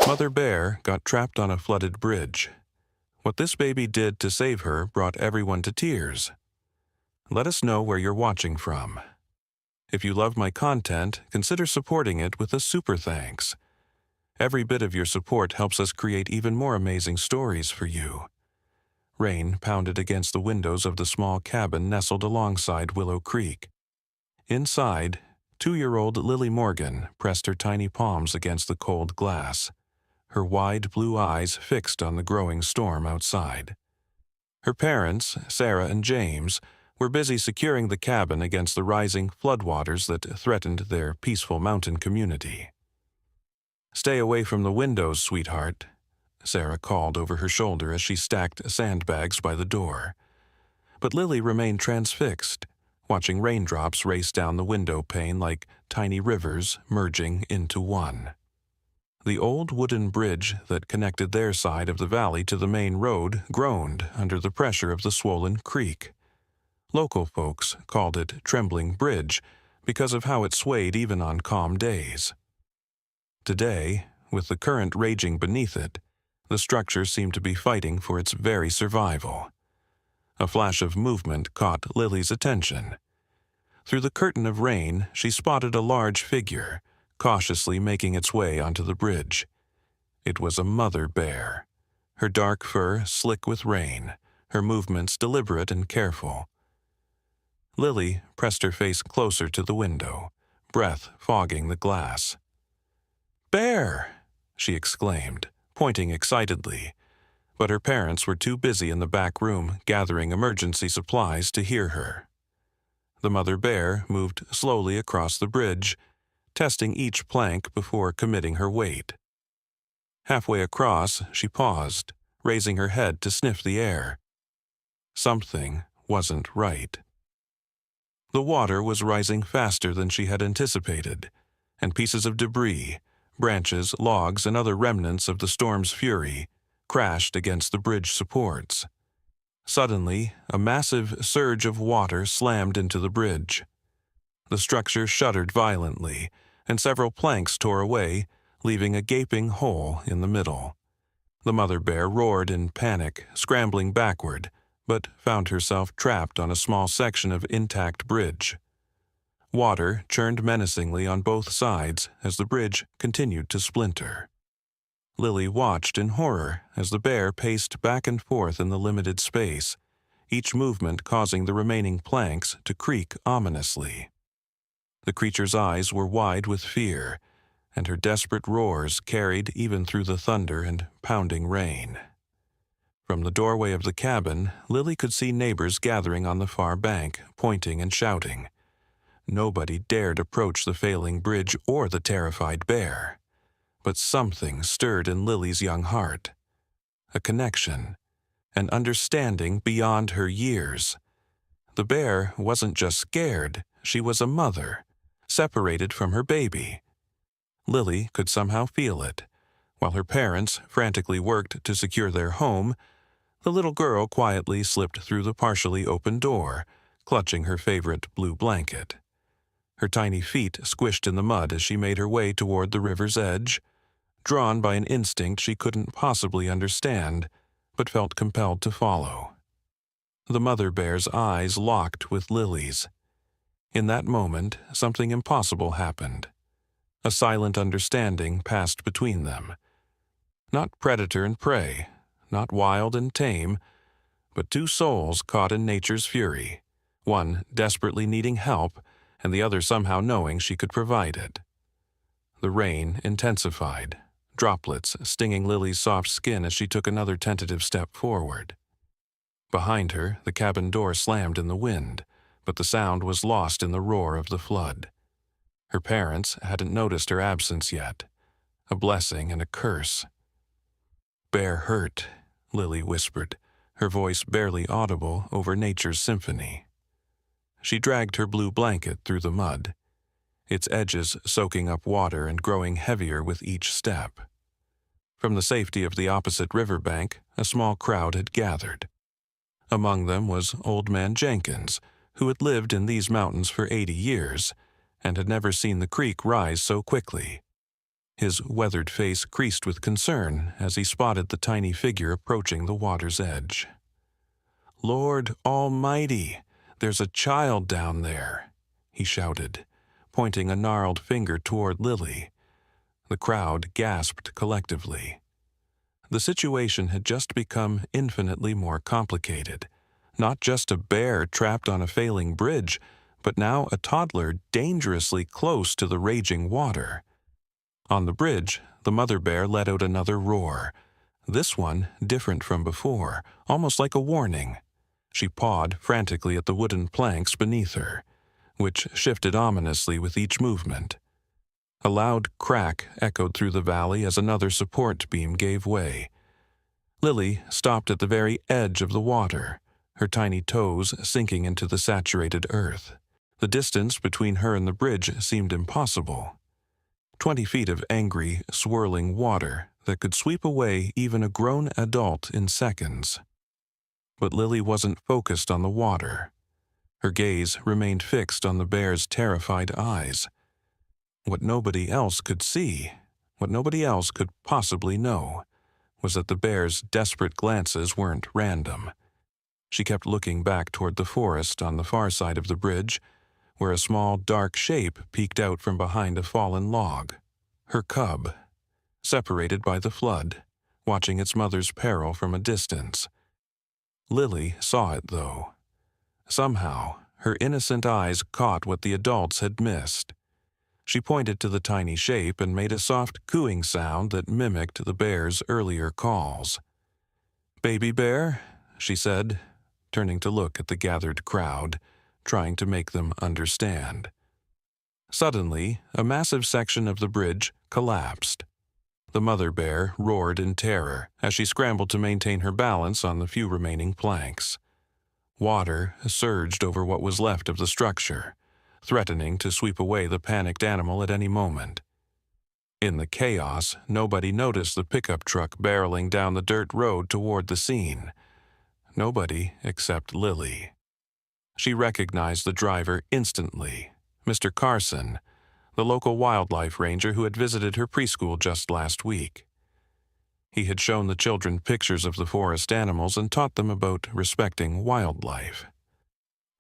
Mother Bear got trapped on a flooded bridge. What this baby did to save her brought everyone to tears. Let us know where you're watching from. If you love my content, consider supporting it with a super thanks. Every bit of your support helps us create even more amazing stories for you. Rain pounded against the windows of the small cabin nestled alongside Willow Creek. Inside, 2-year-old Lily Morgan pressed her tiny palms against the cold glass, her wide blue eyes fixed on the growing storm outside. Her parents, Sarah and James, were busy securing the cabin against the rising floodwaters that threatened their peaceful mountain community. "Stay away from the windows, sweetheart," Sarah called over her shoulder as she stacked sandbags by the door. But Lily remained transfixed, watching raindrops race down the window pane like tiny rivers merging into one. The old wooden bridge that connected their side of the valley to the main road groaned under the pressure of the swollen creek. Local folks called it Trembling Bridge because of how it swayed even on calm days. Today, with the current raging beneath it, the structure seemed to be fighting for its very survival. A flash of movement caught Lily's attention. Through the curtain of rain, she spotted a large figure, cautiously making its way onto the bridge. It was a mother bear, her dark fur slick with rain, her movements deliberate and careful. Lily pressed her face closer to the window, breath fogging the glass. "Bear!" she exclaimed, pointing excitedly, but her parents were too busy in the back room gathering emergency supplies to hear her. The mother bear moved slowly across the bridge, testing each plank before committing her weight. Halfway across, she paused, raising her head to sniff the air. Something wasn't right. The water was rising faster than she had anticipated, and pieces of debris, branches, logs, and other remnants of the storm's fury crashed against the bridge supports. Suddenly, a massive surge of water slammed into the bridge. The structure shuddered violently, and several planks tore away, leaving a gaping hole in the middle. The mother bear roared in panic, scrambling backward, but found herself trapped on a small section of intact bridge. Water churned menacingly on both sides as the bridge continued to splinter. Lily watched in horror as the bear paced back and forth in the limited space, each movement causing the remaining planks to creak ominously. The creature's eyes were wide with fear, and her desperate roars carried even through the thunder and pounding rain. From the doorway of the cabin, Lily could see neighbors gathering on the far bank, pointing and shouting. Nobody dared approach the failing bridge or the terrified bear. But something stirred in Lily's young heart. A connection, an understanding beyond her years. The bear wasn't just scared, she was a mother, separated from her baby. Lily could somehow feel it. While her parents frantically worked to secure their home, the little girl quietly slipped through the partially open door, clutching her favorite blue blanket. Her tiny feet squished in the mud as she made her way toward the river's edge, drawn by an instinct she couldn't possibly understand, but felt compelled to follow. The mother bear's eyes locked with Lily's. In that moment, something impossible happened. A silent understanding passed between them. Not predator and prey, not wild and tame, but two souls caught in nature's fury, one desperately needing help and the other somehow knowing she could provide it. The rain intensified, droplets stinging Lily's soft skin as she took another tentative step forward. Behind her, the cabin door slammed in the wind, but the sound was lost in the roar of the flood. Her parents hadn't noticed her absence yet, a blessing and a curse. "Bear hurt," Lily whispered, her voice barely audible over nature's symphony. She dragged her blue blanket through the mud, its edges soaking up water and growing heavier with each step. From the safety of the opposite riverbank, a small crowd had gathered. Among them was Old Man Jenkins, who had lived in these mountains for 80 years and had never seen the creek rise so quickly. His weathered face creased with concern as he spotted the tiny figure approaching the water's edge. "Lord Almighty, there's a child down there," he shouted, pointing a gnarled finger toward Lily. The crowd gasped collectively. The situation had just become infinitely more complicated. Not just a bear trapped on a failing bridge, but now a toddler dangerously close to the raging water. On the bridge, the mother bear let out another roar, this one different from before, almost like a warning. She pawed frantically at the wooden planks beneath her, which shifted ominously with each movement. A loud crack echoed through the valley as another support beam gave way. Lily stopped at the very edge of the water, her tiny toes sinking into the saturated earth. The distance between her and the bridge seemed impossible. 20 feet of angry, swirling water that could sweep away even a grown adult in seconds. But Lily wasn't focused on the water. Her gaze remained fixed on the bear's terrified eyes. What nobody else could see, what nobody else could possibly know, was that the bear's desperate glances weren't random. She kept looking back toward the forest on the far side of the bridge, where a small, dark shape peeked out from behind a fallen log. Her cub, separated by the flood, watching its mother's peril from a distance. Lily saw it, though. Somehow, her innocent eyes caught what the adults had missed. She pointed to the tiny shape and made a soft cooing sound that mimicked the bear's earlier calls. "Baby bear," she said, turning to look at the gathered crowd, trying to make them understand. Suddenly, a massive section of the bridge collapsed. The mother bear roared in terror as she scrambled to maintain her balance on the few remaining planks. Water surged over what was left of the structure, threatening to sweep away the panicked animal at any moment. In the chaos, nobody noticed the pickup truck barreling down the dirt road toward the scene. Nobody except Lily. She recognized the driver instantly, Mr. Carson, the local wildlife ranger who had visited her preschool just last week. He had shown the children pictures of the forest animals and taught them about respecting wildlife.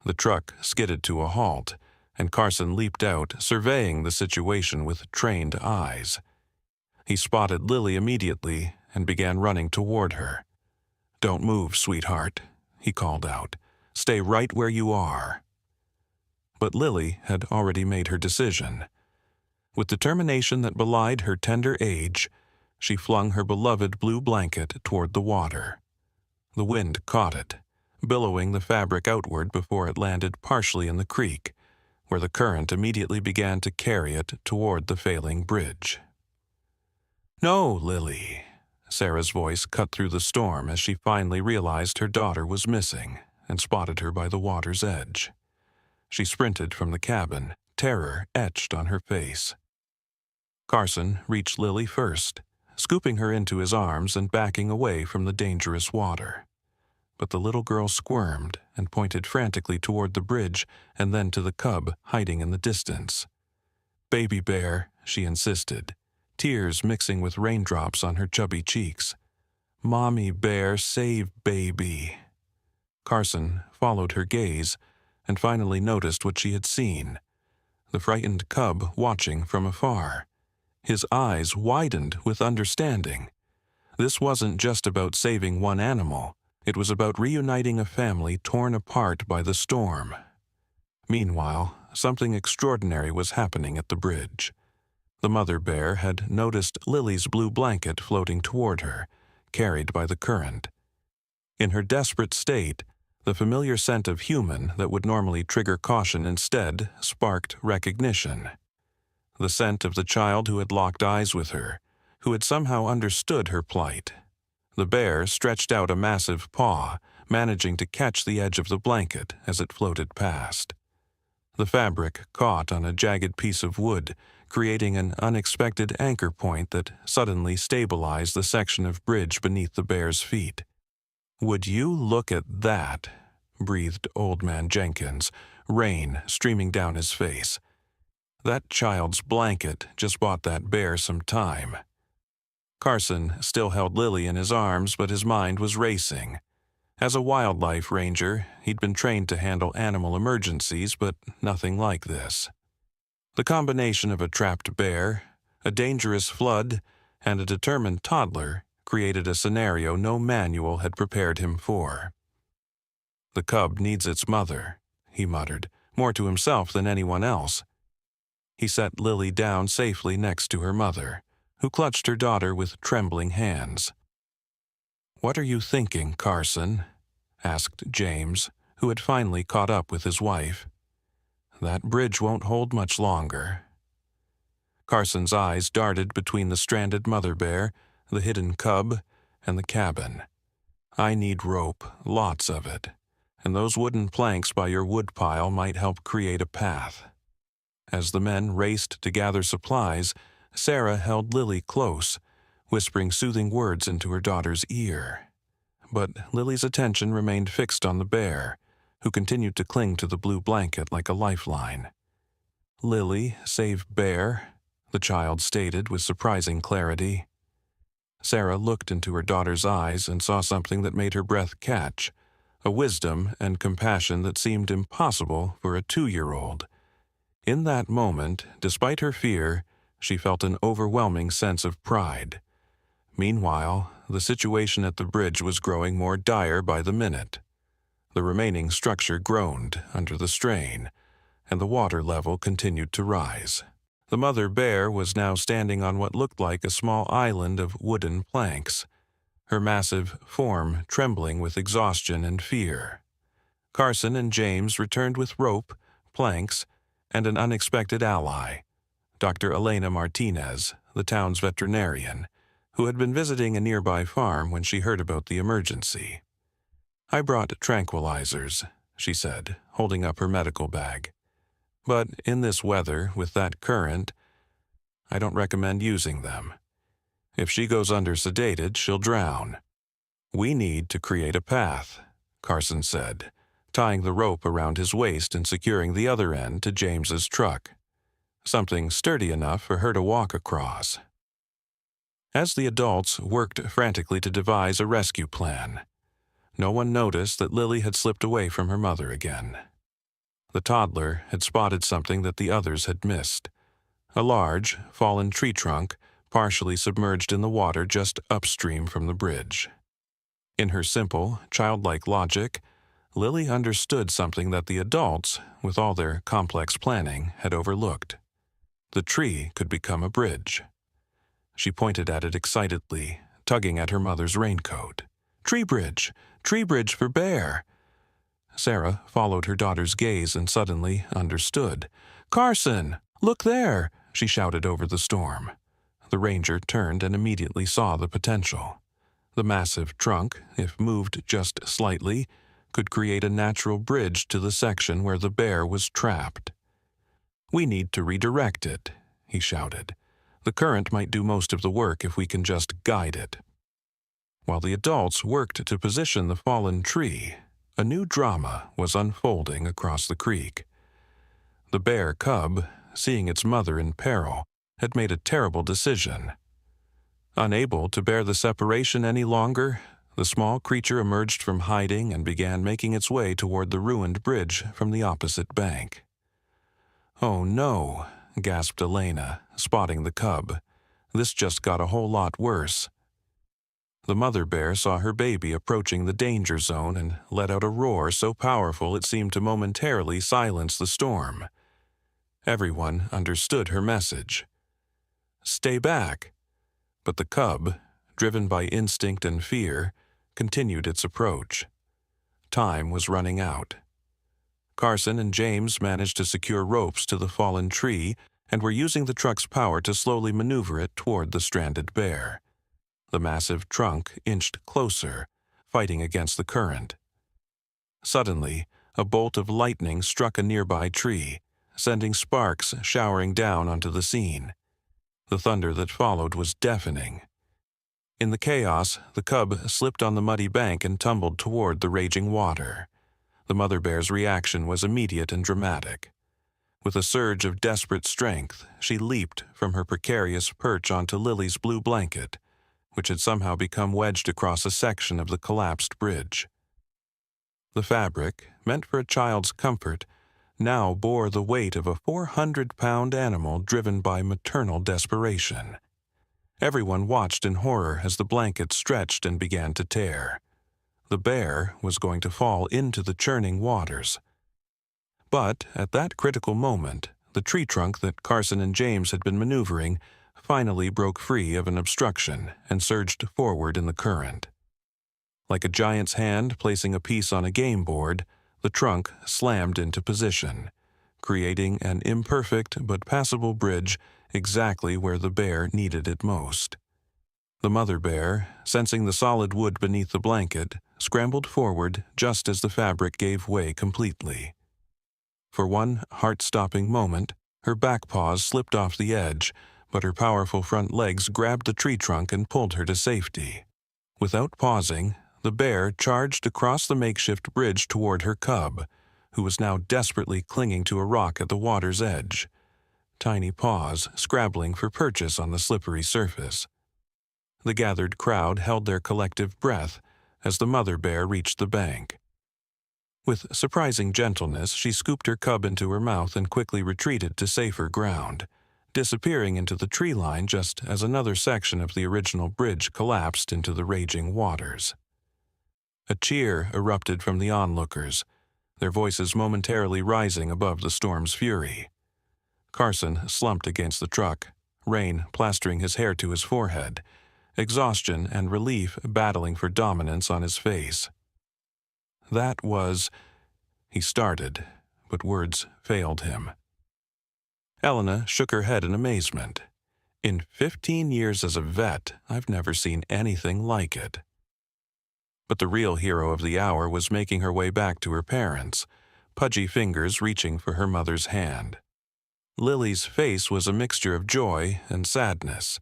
The truck skidded to a halt, and Carson leaped out, surveying the situation with trained eyes. He spotted Lily immediately and began running toward her. "Don't move, sweetheart," he called out. "Stay right where you are." But Lily had already made her decision. With determination that belied her tender age, she flung her beloved blue blanket toward the water. The wind caught it, billowing the fabric outward before it landed partially in the creek, where the current immediately began to carry it toward the failing bridge. "No, Lily," Sarah's voice cut through the storm as she finally realized her daughter was missing and spotted her by the water's edge. She sprinted from the cabin, terror etched on her face. Carson reached Lily first, scooping her into his arms and backing away from the dangerous water. But the little girl squirmed and pointed frantically toward the bridge and then to the cub hiding in the distance. "Baby bear," she insisted, tears mixing with raindrops on her chubby cheeks. "Mommy bear, save baby." Carson followed her gaze and finally noticed what she had seen, the frightened cub watching from afar. His eyes widened with understanding. This wasn't just about saving one animal. It was about reuniting a family torn apart by the storm. Meanwhile, something extraordinary was happening at the bridge. The mother bear had noticed Lily's blue blanket floating toward her, carried by the current. In her desperate state, the familiar scent of human that would normally trigger caution instead sparked recognition. The scent of the child who had locked eyes with her, who had somehow understood her plight. The bear stretched out a massive paw, managing to catch the edge of the blanket as it floated past. The fabric caught on a jagged piece of wood, creating an unexpected anchor point that suddenly stabilized the section of bridge beneath the bear's feet. "Would you look at that?" breathed Old Man Jenkins, rain streaming down his face. That child's blanket just bought that bear some time. Carson still held Lily in his arms, but his mind was racing. As a wildlife ranger, he'd been trained to handle animal emergencies, but nothing like this. The combination of a trapped bear, a dangerous flood, and a determined toddler created a scenario no manual had prepared him for. "The cub needs its mother," he muttered, more to himself than anyone else. He set Lily down safely next to her mother, who clutched her daughter with trembling hands. "What are you thinking, Carson?" asked James, who had finally caught up with his wife. "That bridge won't hold much longer." Carson's eyes darted between the stranded mother bear, the hidden cub, and the cabin. "I need rope, lots of it, and those wooden planks by your woodpile might help create a path." As the men raced to gather supplies, Sarah held Lily close, whispering soothing words into her daughter's ear. But Lily's attention remained fixed on the bear, who continued to cling to the blue blanket like a lifeline. "Lily, save bear," the child stated with surprising clarity. Sarah looked into her daughter's eyes and saw something that made her breath catch, a wisdom and compassion that seemed impossible for a 2-year-old. In that moment, despite her fear, she felt an overwhelming sense of pride. Meanwhile, the situation at the bridge was growing more dire by the minute. The remaining structure groaned under the strain, and the water level continued to rise. The mother bear was now standing on what looked like a small island of wooden planks, her massive form trembling with exhaustion and fear. Carson and James returned with rope, planks, and an unexpected ally, Dr. Elena Martinez, the town's veterinarian, who had been visiting a nearby farm when she heard about the emergency. "I brought tranquilizers," she said, holding up her medical bag. "But in this weather, with that current, I don't recommend using them. If she goes under sedated, she'll drown." "We need to create a path," Carson said, tying the rope around his waist and securing the other end to James's truck. Something sturdy enough for her to walk across. As the adults worked frantically to devise a rescue plan, no one noticed that Lily had slipped away from her mother again. The toddler had spotted something that the others had missed: a large, fallen tree trunk partially submerged in the water just upstream from the bridge. In her simple, childlike logic, Lily understood something that the adults, with all their complex planning, had overlooked. The tree could become a bridge. She pointed at it excitedly, tugging at her mother's raincoat. Tree bridge for bear!" Sarah followed her daughter's gaze and suddenly understood. "Carson, look there!" she shouted over the storm. The ranger turned and immediately saw the potential. The massive trunk, if moved just slightly, could create a natural bridge to the section where the bear was trapped. "We need to redirect it," he shouted. "The current might do most of the work if we can just guide it." While the adults worked to position the fallen tree, a new drama was unfolding across the creek. The bear cub, seeing its mother in peril, had made a terrible decision. Unable to bear the separation any longer, the small creature emerged from hiding and began making its way toward the ruined bridge from the opposite bank. "Oh no," gasped Elena, spotting the cub. "This just got a whole lot worse." The mother bear saw her baby approaching the danger zone and let out a roar so powerful it seemed to momentarily silence the storm. Everyone understood her message. "Stay back." But the cub, driven by instinct and fear, continued its approach. Time was running out. Carson and James managed to secure ropes to the fallen tree and were using the truck's power to slowly maneuver it toward the stranded bear. The massive trunk inched closer, fighting against the current. Suddenly, a bolt of lightning struck a nearby tree, sending sparks showering down onto the scene. The thunder that followed was deafening. In the chaos, the cub slipped on the muddy bank and tumbled toward the raging water. The mother bear's reaction was immediate and dramatic. With a surge of desperate strength, she leaped from her precarious perch onto Lily's blue blanket, which had somehow become wedged across a section of the collapsed bridge. The fabric, meant for a child's comfort, now bore the weight of a 400-pound animal driven by maternal desperation. Everyone watched in horror as the blanket stretched and began to tear. The bear was going to fall into the churning waters. But at that critical moment, the tree trunk that Carson and James had been maneuvering finally broke free of an obstruction and surged forward in the current. Like a giant's hand placing a piece on a game board, the trunk slammed into position, creating an imperfect but passable bridge exactly where the bear needed it most. The mother bear, sensing the solid wood beneath the blanket, scrambled forward just as the fabric gave way completely. For one heart-stopping moment, her back paws slipped off the edge, but her powerful front legs grabbed the tree trunk and pulled her to safety. Without pausing, the bear charged across the makeshift bridge toward her cub, who was now desperately clinging to a rock at the water's edge, tiny paws scrabbling for purchase on the slippery surface. The gathered crowd held their collective breath as the mother bear reached the bank. With surprising gentleness, she scooped her cub into her mouth and quickly retreated to safer ground, disappearing into the tree line just as another section of the original bridge collapsed into the raging waters. A cheer erupted from the onlookers, their voices momentarily rising above the storm's fury. Carson slumped against the truck, rain plastering his hair to his forehead, exhaustion and relief battling for dominance on his face. That was... He started, but words failed him. Elena shook her head in amazement. In 15 years as a vet, I've never seen anything like it. But the real hero of the hour was making her way back to her parents, pudgy fingers reaching for her mother's hand. Lily's face was a mixture of joy and sadness.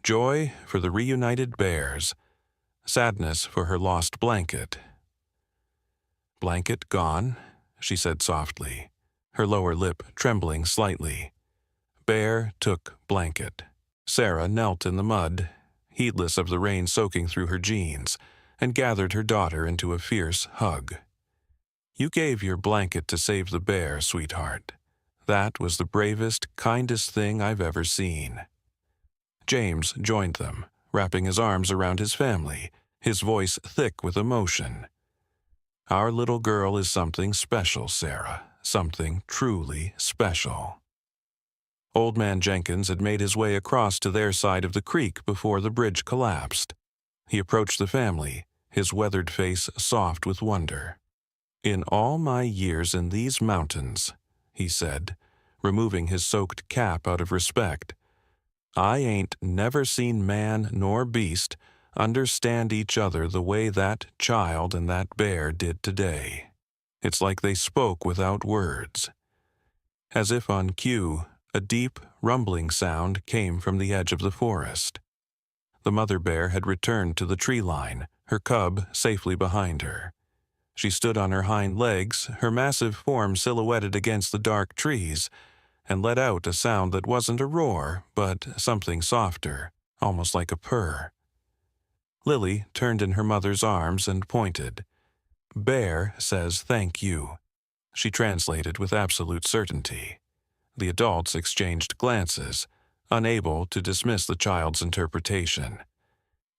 Joy for the reunited bears, sadness for her lost blanket. "Blanket gone?" she said softly, her lower lip trembling slightly. Bear took blanket. Sarah knelt in the mud, heedless of the rain soaking through her jeans, and gathered her daughter into a fierce hug. "You gave your blanket to save the bear, sweetheart. That was the bravest, kindest thing I've ever seen." James joined them, wrapping his arms around his family, his voice thick with emotion. "Our little girl is something special, Sarah, something truly special." Old Man Jenkins had made his way across to their side of the creek before the bridge collapsed. He approached the family, his weathered face soft with wonder. "In all my years in these mountains," he said, removing his soaked cap out of respect, "I ain't never seen man nor beast understand each other the way that child and that bear did today. It's like they spoke without words." As if on cue, a deep, rumbling sound came from the edge of the forest. The mother bear had returned to the tree line, her cub safely behind her. She stood on her hind legs, her massive form silhouetted against the dark trees, and let out a sound that wasn't a roar, but something softer, almost like a purr. Lily turned in her mother's arms and pointed. "Bear says thank you," she translated with absolute certainty. The adults exchanged glances, unable to dismiss the child's interpretation.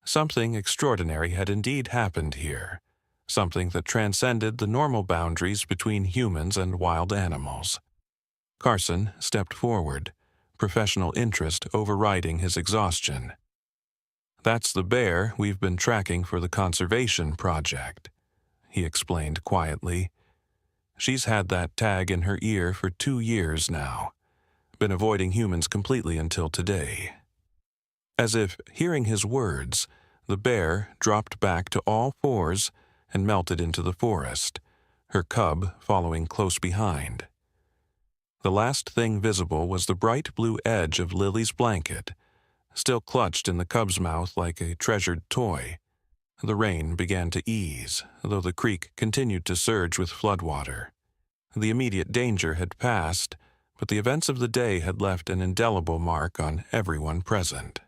Something extraordinary had indeed happened here, something that transcended the normal boundaries between humans and wild animals. Carson stepped forward, professional interest overriding his exhaustion. "That's the bear we've been tracking for the conservation project," he explained quietly. "She's had that tag in her ear for 2 years now. Been avoiding humans completely until today." As if hearing his words, the bear dropped back to all fours and melted into the forest, her cub following close behind. The last thing visible was the bright blue edge of Lily's blanket, still clutched in the cub's mouth like a treasured toy. The rain began to ease, though the creek continued to surge with floodwater. The immediate danger had passed, but the events of the day had left an indelible mark on everyone present.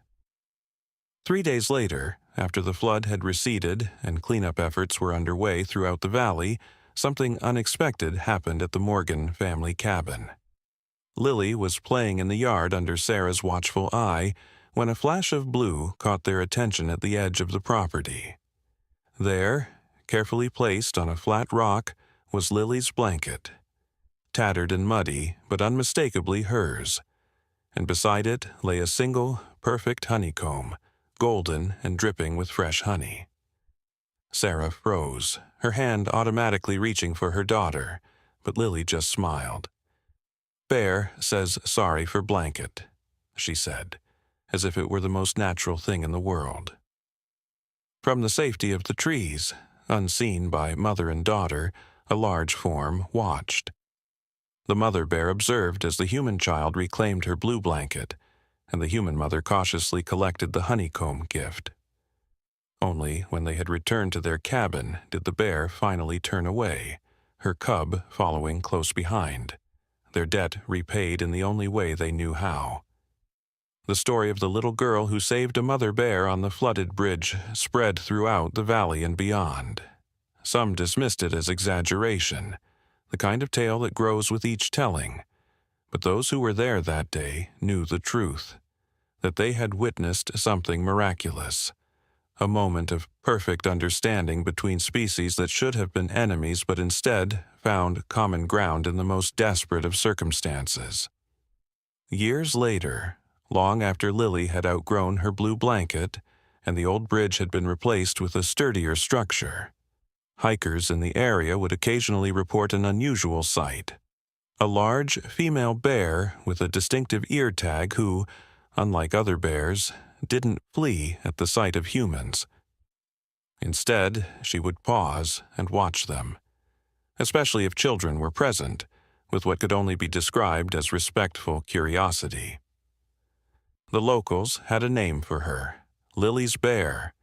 3 days later, after the flood had receded and cleanup efforts were underway throughout the valley, something unexpected happened at the Morgan family cabin. Lily was playing in the yard under Sarah's watchful eye when a flash of blue caught their attention at the edge of the property. There, carefully placed on a flat rock, was Lily's blanket, tattered and muddy, but unmistakably hers, and beside it lay a single, perfect honeycomb, golden and dripping with fresh honey. Sarah froze, her hand automatically reaching for her daughter, but Lily just smiled. "Bear says sorry for blanket," she said, as if it were the most natural thing in the world. From the safety of the trees, unseen by mother and daughter, a large form watched. The mother bear observed as the human child reclaimed her blue blanket, and the human mother cautiously collected the honeycomb gift. Only when they had returned to their cabin did the bear finally turn away, her cub following close behind, their debt repaid in the only way they knew how. The story of the little girl who saved a mother bear on the flooded bridge spread throughout the valley and beyond. Some dismissed it as exaggeration, the kind of tale that grows with each telling, but those who were there that day knew the truth, that they had witnessed something miraculous, a moment of perfect understanding between species that should have been enemies but instead found common ground in the most desperate of circumstances. Years later, long after Lily had outgrown her blue blanket and the old bridge had been replaced with a sturdier structure, hikers in the area would occasionally report an unusual sight. A large female bear with a distinctive ear tag who, unlike other bears, didn't flee at the sight of humans. Instead, she would pause and watch them, especially if children were present, with what could only be described as respectful curiosity. The locals had a name for her, Lily's Bear,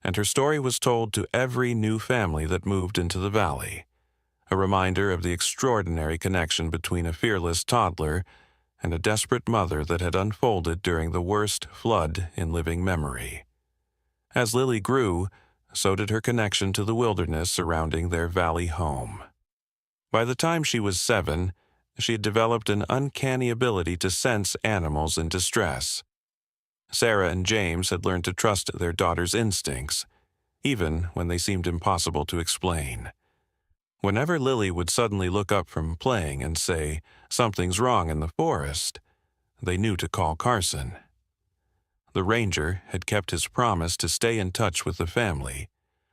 and her story was told to every new family that moved into the valley, a reminder of the extraordinary connection between a fearless toddler and a desperate mother that had unfolded during the worst flood in living memory. As Lily grew, so did her connection to the wilderness surrounding their valley home. By the time she was 7, she had developed an uncanny ability to sense animals in distress. Sarah and James had learned to trust their daughter's instincts, even when they seemed impossible to explain. Whenever Lily would suddenly look up from playing and say, "Something's wrong in the forest," they knew to call Carson. The ranger had kept his promise to stay in touch with the family,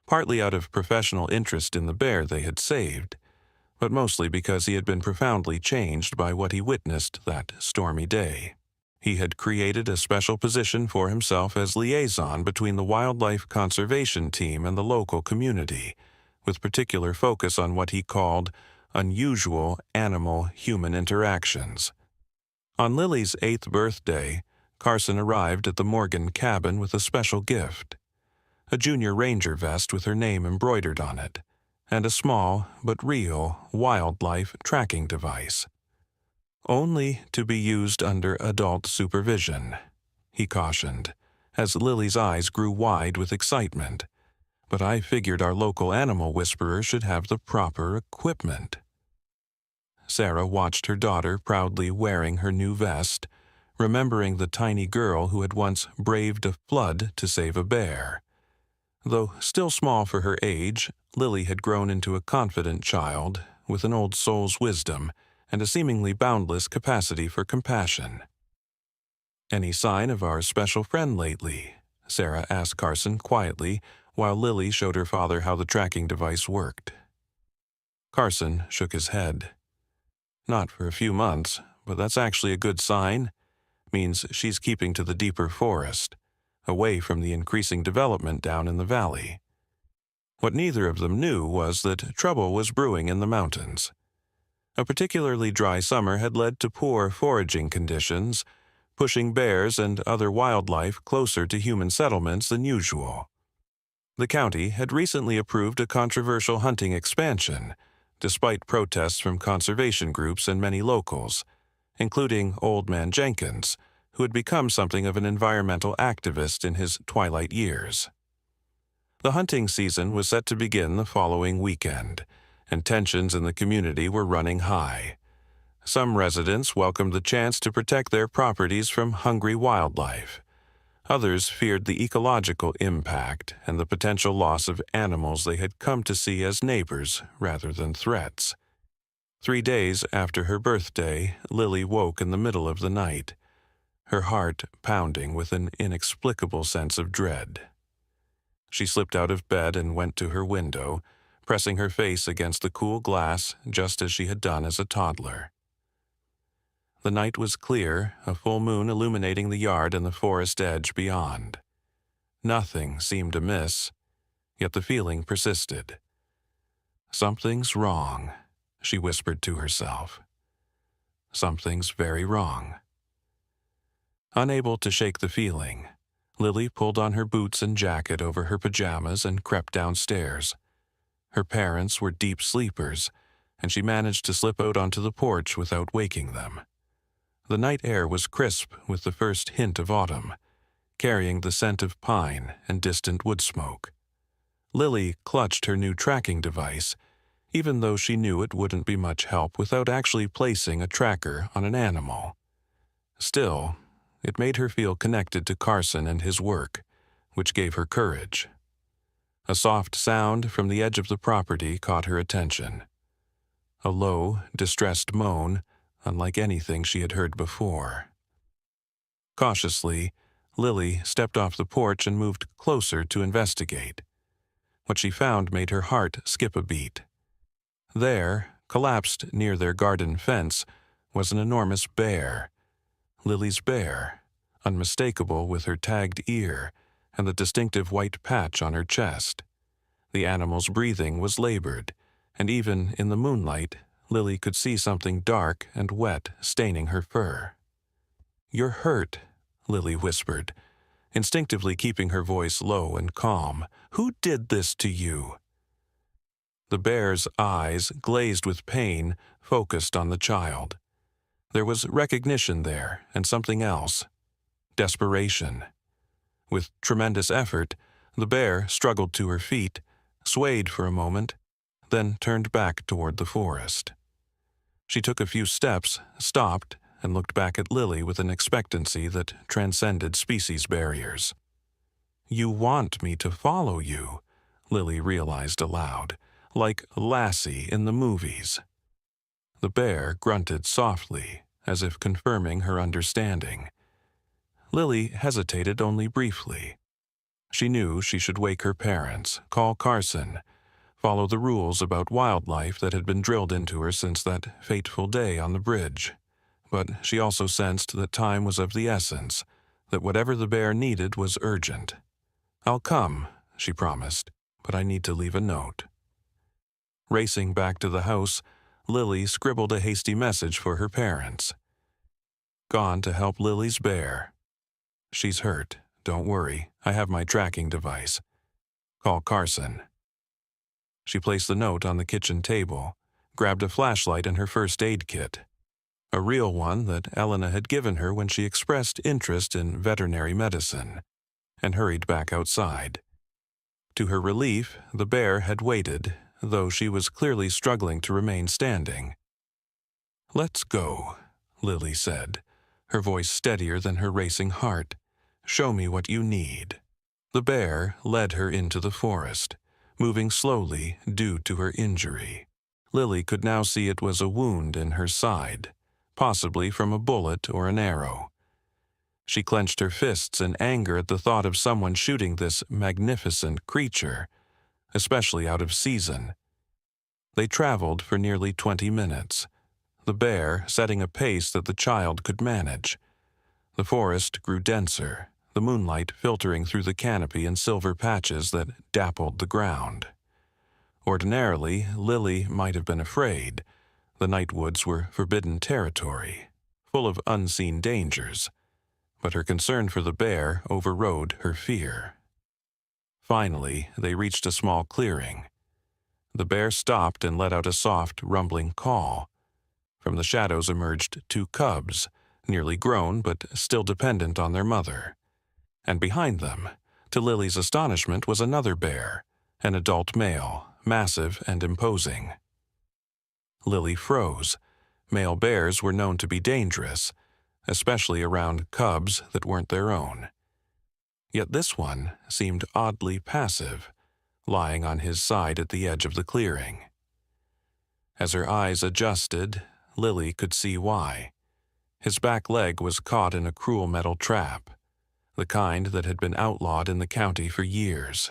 partly out of professional interest in the bear they had saved, but mostly because he had been profoundly changed by what he witnessed that stormy day. He had created a special position for himself as liaison between the wildlife conservation team and the local community, with particular focus on what he called unusual animal-human interactions. On Lily's 8th birthday, Carson arrived at the Morgan cabin with a special gift, a junior ranger vest with her name embroidered on it, and a small but real wildlife tracking device. "Only to be used under adult supervision," he cautioned, as Lily's eyes grew wide with excitement. "But I figured our local animal whisperer should have the proper equipment." Sarah watched her daughter proudly wearing her new vest, remembering the tiny girl who had once braved a flood to save a bear. Though still small for her age, Lily had grown into a confident child with an old soul's wisdom and a seemingly boundless capacity for compassion. "Any sign of our special friend lately?" Sarah asked Carson quietly, while Lily showed her father how the tracking device worked. Carson shook his head. "Not for a few months, but that's actually a good sign. Means she's keeping to the deeper forest, away from the increasing development down in the valley." What neither of them knew was that trouble was brewing in the mountains. A particularly dry summer had led to poor foraging conditions, pushing bears and other wildlife closer to human settlements than usual. The county had recently approved a controversial hunting expansion, despite protests from conservation groups and many locals, including Old Man Jenkins, who had become something of an environmental activist in his twilight years. The hunting season was set to begin the following weekend, and tensions in the community were running high. Some residents welcomed the chance to protect their properties from hungry wildlife. Others feared the ecological impact and the potential loss of animals they had come to see as neighbors rather than threats. 3 days after her birthday, Lily woke in the middle of the night, her heart pounding with an inexplicable sense of dread. She slipped out of bed and went to her window, pressing her face against the cool glass just as she had done as a toddler. The night was clear, a full moon illuminating the yard and the forest edge beyond. Nothing seemed amiss, yet the feeling persisted. "Something's wrong," she whispered to herself. "Something's very wrong." Unable to shake the feeling, Lily pulled on her boots and jacket over her pajamas and crept downstairs. Her parents were deep sleepers, and she managed to slip out onto the porch without waking them. The night air was crisp with the first hint of autumn, carrying the scent of pine and distant wood smoke. Lily clutched her new tracking device, even though she knew it wouldn't be much help without actually placing a tracker on an animal. Still, it made her feel connected to Carson and his work, which gave her courage. A soft sound from the edge of the property caught her attention. A low, distressed moan, unlike anything she had heard before. Cautiously, Lily stepped off the porch and moved closer to investigate. What she found made her heart skip a beat. There, collapsed near their garden fence, was an enormous bear. Lily's bear, unmistakable with her tagged ear and the distinctive white patch on her chest. The animal's breathing was labored, and even in the moonlight, Lily could see something dark and wet staining her fur. "You're hurt," Lily whispered, instinctively keeping her voice low and calm. "Who did this to you?" The bear's eyes, glazed with pain, focused on the child. There was recognition there, and something else. Desperation. With tremendous effort, the bear struggled to her feet, swayed for a moment, then turned back toward the forest. She took a few steps, stopped, and looked back at Lily with an expectancy that transcended species barriers. "You want me to follow you," Lily realized aloud, "like Lassie in the movies." The bear grunted softly, as if confirming her understanding. Lily hesitated only briefly. She knew she should wake her parents, call Carson, follow the rules about wildlife that had been drilled into her since that fateful day on the bridge. But she also sensed that time was of the essence, that whatever the bear needed was urgent. "I'll come," she promised, "but I need to leave a note." Racing back to the house, Lily scribbled a hasty message for her parents. "Gone to help Lily's bear. She's hurt. Don't worry, I have my tracking device. Call Carson." She placed the note on the kitchen table, grabbed a flashlight and her first aid kit, a real one that Elena had given her when she expressed interest in veterinary medicine, and hurried back outside. To her relief, the bear had waited, though she was clearly struggling to remain standing. "Let's go," Lily said, her voice steadier than her racing heart. "Show me what you need." The bear led her into the forest, moving slowly due to her injury. Lily could now see it was a wound in her side, possibly from a bullet or an arrow. She clenched her fists in anger at the thought of someone shooting this magnificent creature, especially out of season. They traveled for nearly 20 minutes, the bear setting a pace that the child could manage. The forest grew denser, the moonlight filtering through the canopy in silver patches that dappled the ground. Ordinarily, Lily might have been afraid. The night woods were forbidden territory, full of unseen dangers, but her concern for the bear overrode her fear. Finally, they reached a small clearing. The bear stopped and let out a soft, rumbling call. From the shadows emerged two cubs, nearly grown but still dependent on their mother. And behind them, to Lily's astonishment, was another bear, an adult male, massive and imposing. Lily froze. Male bears were known to be dangerous, especially around cubs that weren't their own. Yet this one seemed oddly passive, lying on his side at the edge of the clearing. As her eyes adjusted, Lily could see why. His back leg was caught in a cruel metal trap, the kind that had been outlawed in the county for years.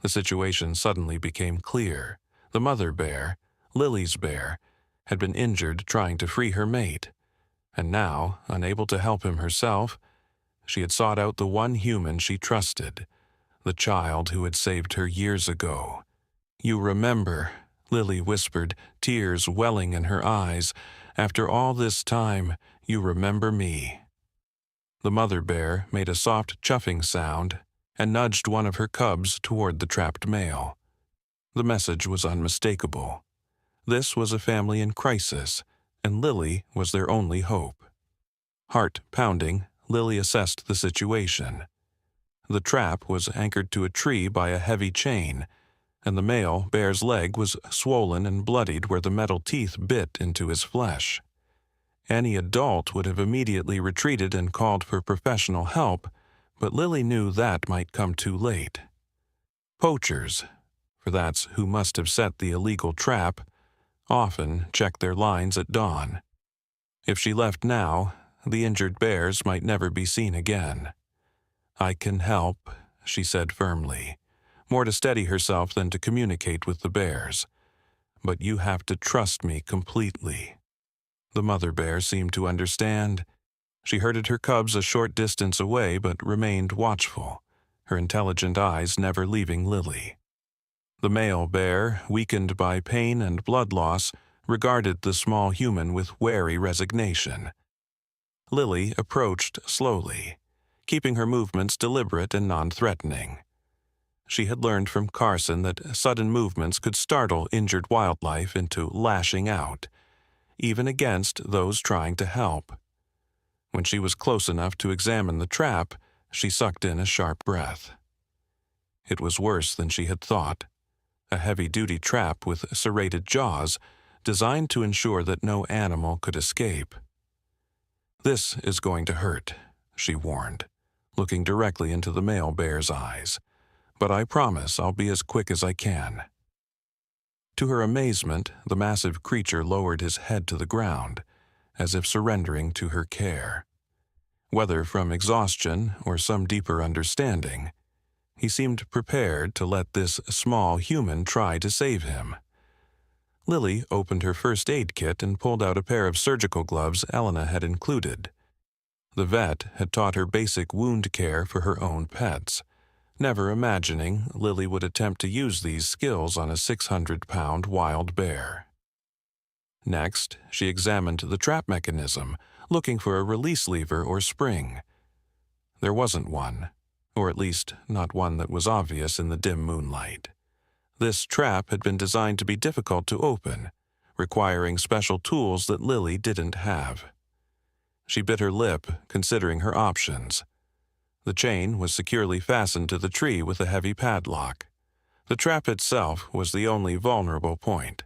The situation suddenly became clear. The mother bear, Lily's bear, had been injured trying to free her mate, and now, unable to help him herself, she had sought out the one human she trusted, the child who had saved her years ago. "You remember," Lily whispered, tears welling in her eyes. "After all this time, you remember me." The mother bear made a soft chuffing sound and nudged one of her cubs toward the trapped male. The message was unmistakable. This was a family in crisis, and Lily was their only hope. Heart pounding, Lily assessed the situation. The trap was anchored to a tree by a heavy chain, and the male bear's leg was swollen and bloodied where the metal teeth bit into his flesh. Any adult would have immediately retreated and called for professional help, but Lily knew that might come too late. Poachers, for that's who must have set the illegal trap, often check their lines at dawn. If she left now, the injured bears might never be seen again. "I can help," she said firmly, more to steady herself than to communicate with the bears. "But you have to trust me completely." The mother bear seemed to understand. She herded her cubs a short distance away but remained watchful, her intelligent eyes never leaving Lily. The male bear, weakened by pain and blood loss, regarded the small human with wary resignation. Lily approached slowly, keeping her movements deliberate and non-threatening. She had learned from Carson that sudden movements could startle injured wildlife into lashing out, even against those trying to help. When she was close enough to examine the trap, she sucked in a sharp breath. It was worse than she had thought. A heavy-duty trap with serrated jaws, designed to ensure that no animal could escape. "This is going to hurt," she warned, looking directly into the male bear's eyes. "But I promise I'll be as quick as I can." To her amazement, the massive creature lowered his head to the ground, as if surrendering to her care. Whether from exhaustion or some deeper understanding, he seemed prepared to let this small human try to save him. Lily opened her first aid kit and pulled out a pair of surgical gloves Elena had included. The vet had taught her basic wound care for her own pets, never imagining Lily would attempt to use these skills on a 600-pound wild bear. Next, she examined the trap mechanism, looking for a release lever or spring. There wasn't one, or at least not one that was obvious in the dim moonlight. This trap had been designed to be difficult to open, requiring special tools that Lily didn't have. She bit her lip, considering her options. The chain was securely fastened to the tree with a heavy padlock. The trap itself was the only vulnerable point.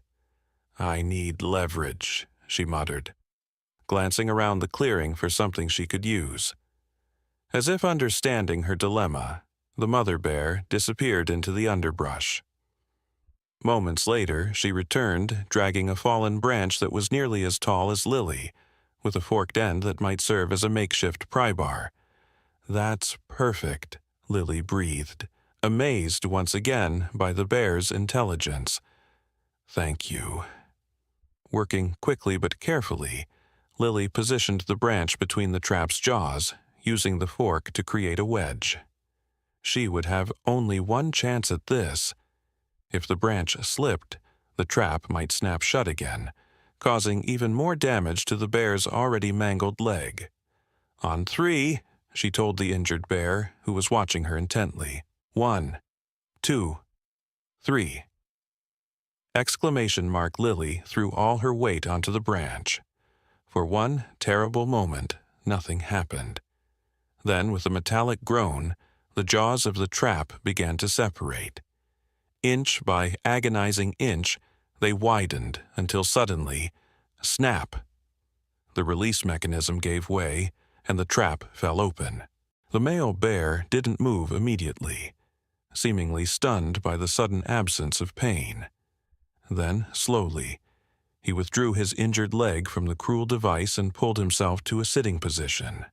"I need leverage," she muttered, glancing around the clearing for something she could use. As if understanding her dilemma, the mother bear disappeared into the underbrush. Moments later, she returned, dragging a fallen branch that was nearly as tall as Lily, with a forked end that might serve as a makeshift pry bar. "That's perfect," Lily breathed, amazed once again by the bear's intelligence. "Thank you." Working quickly but carefully, Lily positioned the branch between the trap's jaws, using the fork to create a wedge. She would have only one chance at this. If the branch slipped, the trap might snap shut again, causing even more damage to the bear's already mangled leg. "On 3, she told the injured bear, who was watching her intently. 1, 2, 3. Exclamation mark Lily threw all her weight onto the branch. For one terrible moment, nothing happened. Then, with a metallic groan, the jaws of the trap began to separate. Inch by agonizing inch, they widened until suddenly, snap! The release mechanism gave way, and the trap fell open. The male bear didn't move immediately, seemingly stunned by the sudden absence of pain. Then, slowly, he withdrew his injured leg from the cruel device and pulled himself to a sitting position.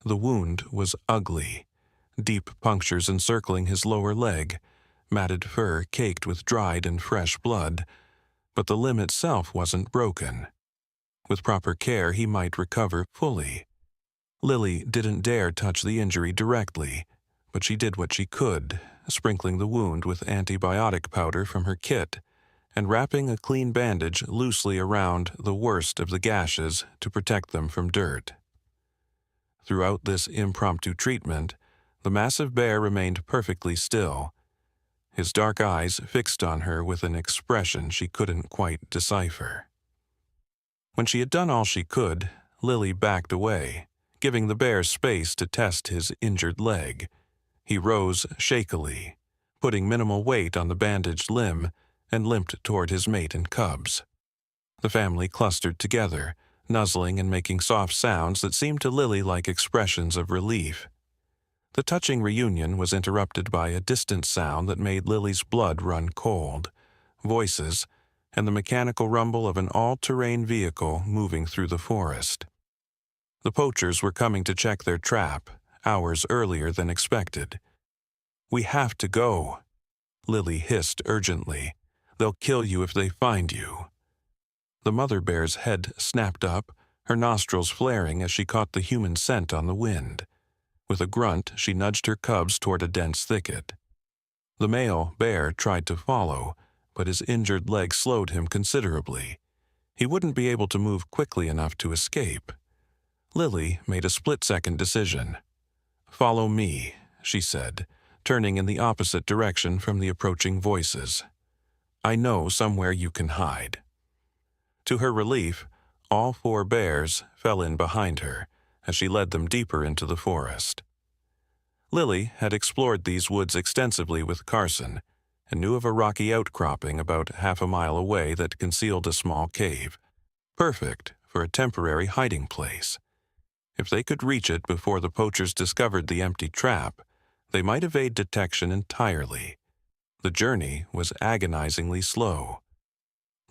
The wound was ugly, deep punctures encircling his lower leg, matted fur caked with dried and fresh blood, but the limb itself wasn't broken. With proper care, he might recover fully. Lily didn't dare touch the injury directly, but she did what she could, sprinkling the wound with antibiotic powder from her kit and wrapping a clean bandage loosely around the worst of the gashes to protect them from dirt. Throughout this impromptu treatment, the massive bear remained perfectly still, his dark eyes fixed on her with an expression she couldn't quite decipher. When she had done all she could, Lily backed away, giving the bear space to test his injured leg. He rose shakily, putting minimal weight on the bandaged limb, and limped toward his mate and cubs. The family clustered together, nuzzling and making soft sounds that seemed to Lily like expressions of relief. The touching reunion was interrupted by a distant sound that made Lily's blood run cold, voices, and the mechanical rumble of an all-terrain vehicle moving through the forest. The poachers were coming to check their trap, hours earlier than expected. "We have to go," Lily hissed urgently. "They'll kill you if they find you." The mother bear's head snapped up, her nostrils flaring as she caught the human scent on the wind. With a grunt, she nudged her cubs toward a dense thicket. The male bear tried to follow, but his injured leg slowed him considerably. He wouldn't be able to move quickly enough to escape. Lily made a split-second decision. "Follow me," she said, turning in the opposite direction from the approaching voices. "I know somewhere you can hide." To her relief, all 4 bears fell in behind her as she led them deeper into the forest. Lily had explored these woods extensively with Carson and knew of a rocky outcropping about half a mile away that concealed a small cave, perfect for a temporary hiding place. If they could reach it before the poachers discovered the empty trap, they might evade detection entirely. The journey was agonizingly slow.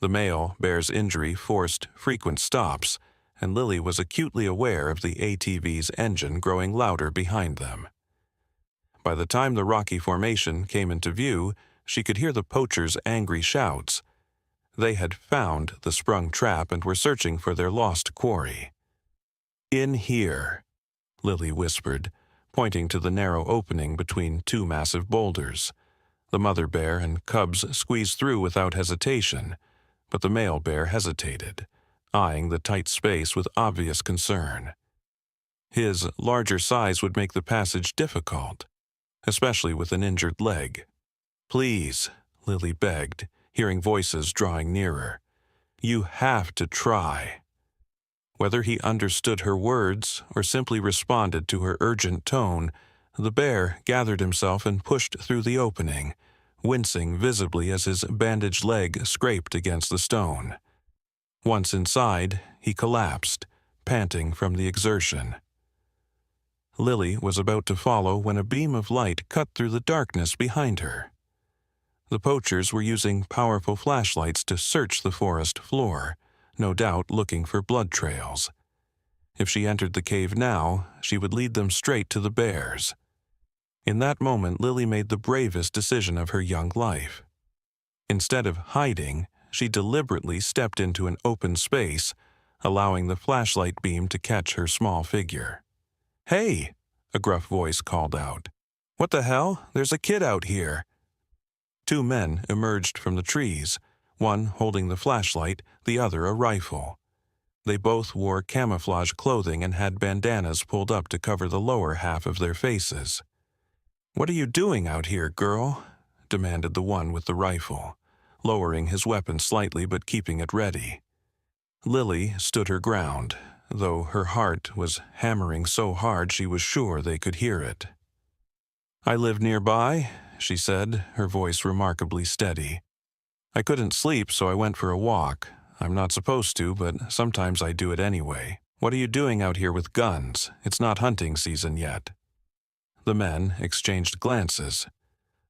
The male bear's injury forced frequent stops, and Lily was acutely aware of the ATV's engine growing louder behind them. By the time the rocky formation came into view, she could hear the poachers' angry shouts. They had found the sprung trap and were searching for their lost quarry. "In here," Lily whispered, pointing to the narrow opening between 2 massive boulders. The mother bear and cubs squeezed through without hesitation, but the male bear hesitated, eyeing the tight space with obvious concern. His larger size would make the passage difficult, especially with an injured leg. "Please," Lily begged, hearing voices drawing nearer. "You have to try." Whether he understood her words or simply responded to her urgent tone, the bear gathered himself and pushed through the opening, wincing visibly as his bandaged leg scraped against the stone. Once inside, he collapsed, panting from the exertion. Lily was about to follow when a beam of light cut through the darkness behind her. The poachers were using powerful flashlights to search the forest floor, no doubt looking for blood trails. If she entered the cave now, she would lead them straight to the bears. In that moment, Lily made the bravest decision of her young life. Instead of hiding, she deliberately stepped into an open space, allowing the flashlight beam to catch her small figure. "Hey!" a gruff voice called out. "What the hell? There's a kid out here!" 2 men emerged from the trees, one holding the flashlight, the other a rifle. They both wore camouflage clothing and had bandanas pulled up to cover the lower half of their faces. "What are you doing out here, girl?" demanded the one with the rifle. lowering his weapon slightly but keeping it ready. Lily stood her ground, though her heart was hammering so hard she was sure they could hear it. "I live nearby," she said, her voice remarkably steady. "I couldn't sleep, so I went for a walk. I'm not supposed to, but sometimes I do it anyway. What are you doing out here with guns? It's not hunting season yet." The men exchanged glances.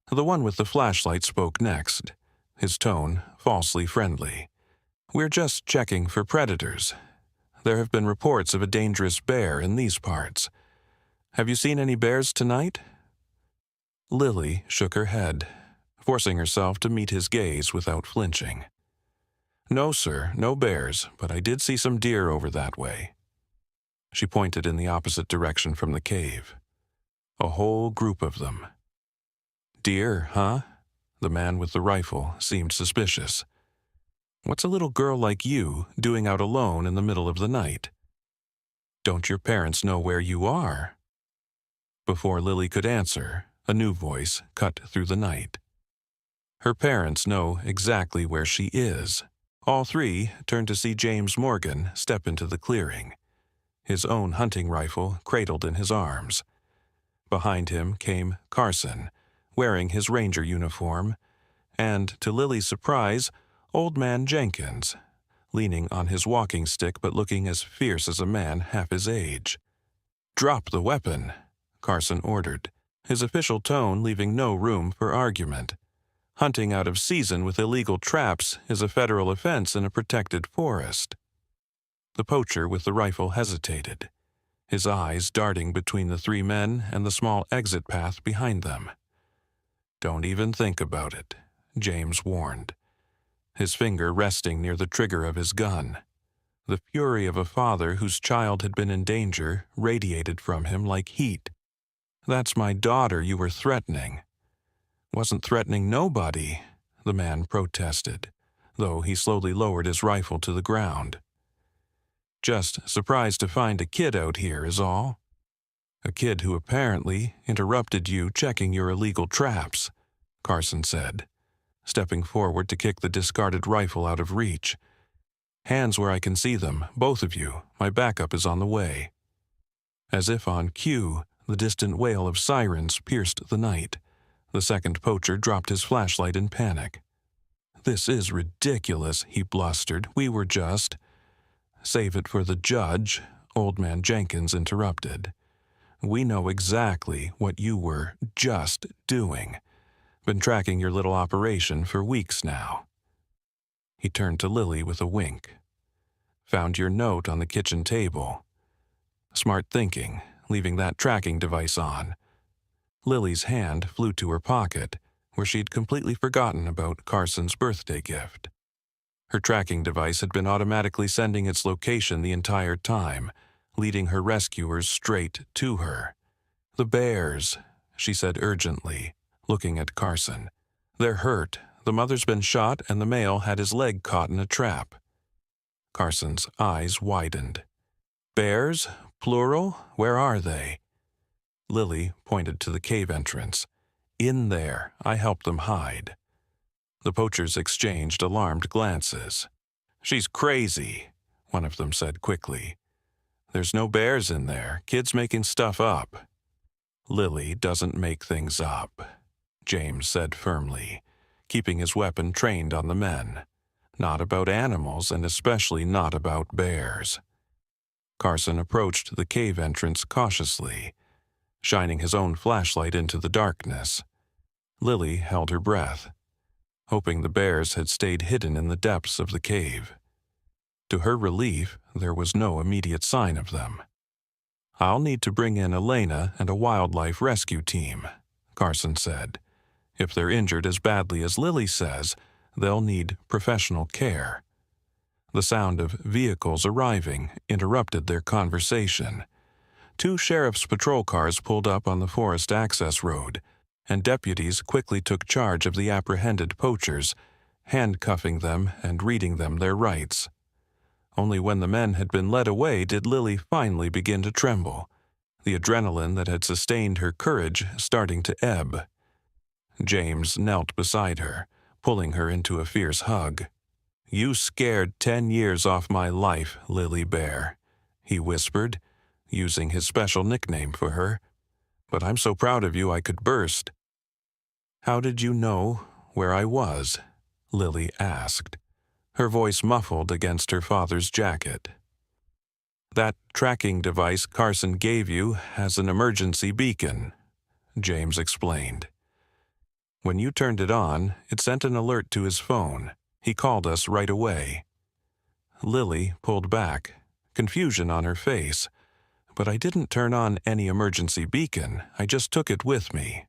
The one with the flashlight spoke next, his tone falsely friendly. "We're just checking for predators. There have been reports of a dangerous bear in these parts. Have you seen any bears tonight?" Lily shook her head, forcing herself to meet his gaze without flinching. "No, sir, no bears, but I did see some deer over that way." She pointed in the opposite direction from the cave. A whole group of them. "Deer, huh?" The man with the rifle seemed suspicious. "What's a little girl like you doing out alone in the middle of the night? Don't your parents know where you are?" Before Lily could answer, a new voice cut through the night. "Her parents know exactly where she is." All three turned to see James Morgan step into the clearing, his own hunting rifle cradled in his arms. Behind him came Carson, wearing his ranger uniform, and, to Lily's surprise, Old Man Jenkins, leaning on his walking stick but looking as fierce as a man half his age. "Drop the weapon," Carson ordered, his official tone leaving no room for argument. Hunting out of season with illegal traps is a federal offense in a protected forest. The poacher with the rifle hesitated, his eyes darting between the three men and the small exit path behind them. "Don't even think about it," James warned, his finger resting near the trigger of his gun. The fury of a father whose child had been in danger radiated from him like heat. "That's my daughter you were threatening." "Wasn't threatening nobody," the man protested, though he slowly lowered his rifle to the ground. "Just surprised to find a kid out here is all. A kid who apparently interrupted you checking your illegal traps," Carson said, stepping forward to kick the discarded rifle out of reach. "Hands where I can see them, both of you. My backup is on the way." As if on cue, the distant wail of sirens pierced the night. The second poacher dropped his flashlight in panic. "This is ridiculous," he blustered. "We were just—" "Save it for the judge," Old Man Jenkins interrupted. "We know exactly what you were just doing. Been tracking your little operation for weeks now." He turned to Lily with a wink. "Found your note on the kitchen table. Smart thinking, leaving that tracking device on." Lily's hand flew to her pocket, where she'd completely forgotten about Carson's birthday gift. Her tracking device had been automatically sending its location the entire time, leading her rescuers straight to her. "The bears," she said urgently, looking at Carson. "They're hurt. The mother's been shot and the male had his leg caught in a trap." Carson's eyes widened. "Bears? Plural? Where are they?" Lily pointed to the cave entrance. "In there. I helped them hide." The poachers exchanged alarmed glances. "She's crazy," one of them said quickly. "There's no bears in there. Kids making stuff up." "Lily doesn't make things up," James said firmly, keeping his weapon trained on the men. "Not about animals, and especially not about bears." Carson approached the cave entrance cautiously, shining his own flashlight into the darkness. Lily held her breath, hoping the bears had stayed hidden in the depths of the cave. To her relief, there was no immediate sign of them. "I'll need to bring in Elena and a wildlife rescue team," Carson said. "If they're injured as badly as Lily says, they'll need professional care." The sound of vehicles arriving interrupted their conversation. 2 sheriff's patrol cars pulled up on the forest access road, and deputies quickly took charge of the apprehended poachers, handcuffing them and reading them their rights. Only when the men had been led away did Lily finally begin to tremble, the adrenaline that had sustained her courage starting to ebb. James knelt beside her, pulling her into a fierce hug. "You scared 10 years off my life, Lily Bear," he whispered, using his special nickname for her. "But I'm so proud of you I could burst." "How did you know where I was?" Lily asked, her voice muffled against her father's jacket. "That tracking device Carson gave you has an emergency beacon," James explained. "When you turned it on, it sent an alert to his phone. He called us right away." Lily pulled back, confusion on her face. "But I didn't turn on any emergency beacon. I just took it with me."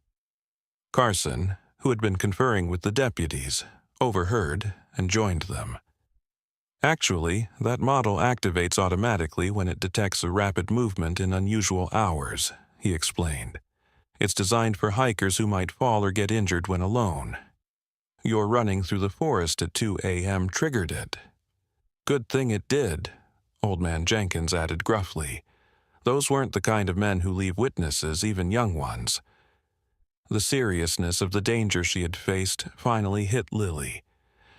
Carson, who had been conferring with the deputies, overheard and joined them. "Actually, that model activates automatically when it detects a rapid movement in unusual hours," he explained. "It's designed for hikers who might fall or get injured when alone. Your running through the forest at 2 a.m. triggered it." "Good thing it did," Old Man Jenkins added gruffly. "Those weren't the kind of men who leave witnesses, even young ones." The seriousness of the danger she had faced finally hit Lily,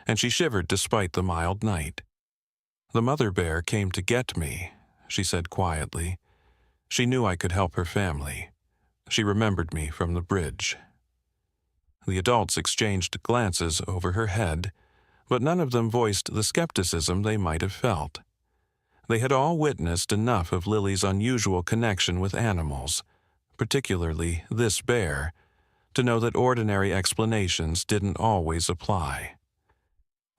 and she shivered despite the mild night. "The mother bear came to get me," she said quietly. "She knew I could help her family. She remembered me from the bridge." The adults exchanged glances over her head, but none of them voiced the skepticism they might have felt. They had all witnessed enough of Lily's unusual connection with animals, particularly this bear, to know that ordinary explanations didn't always apply.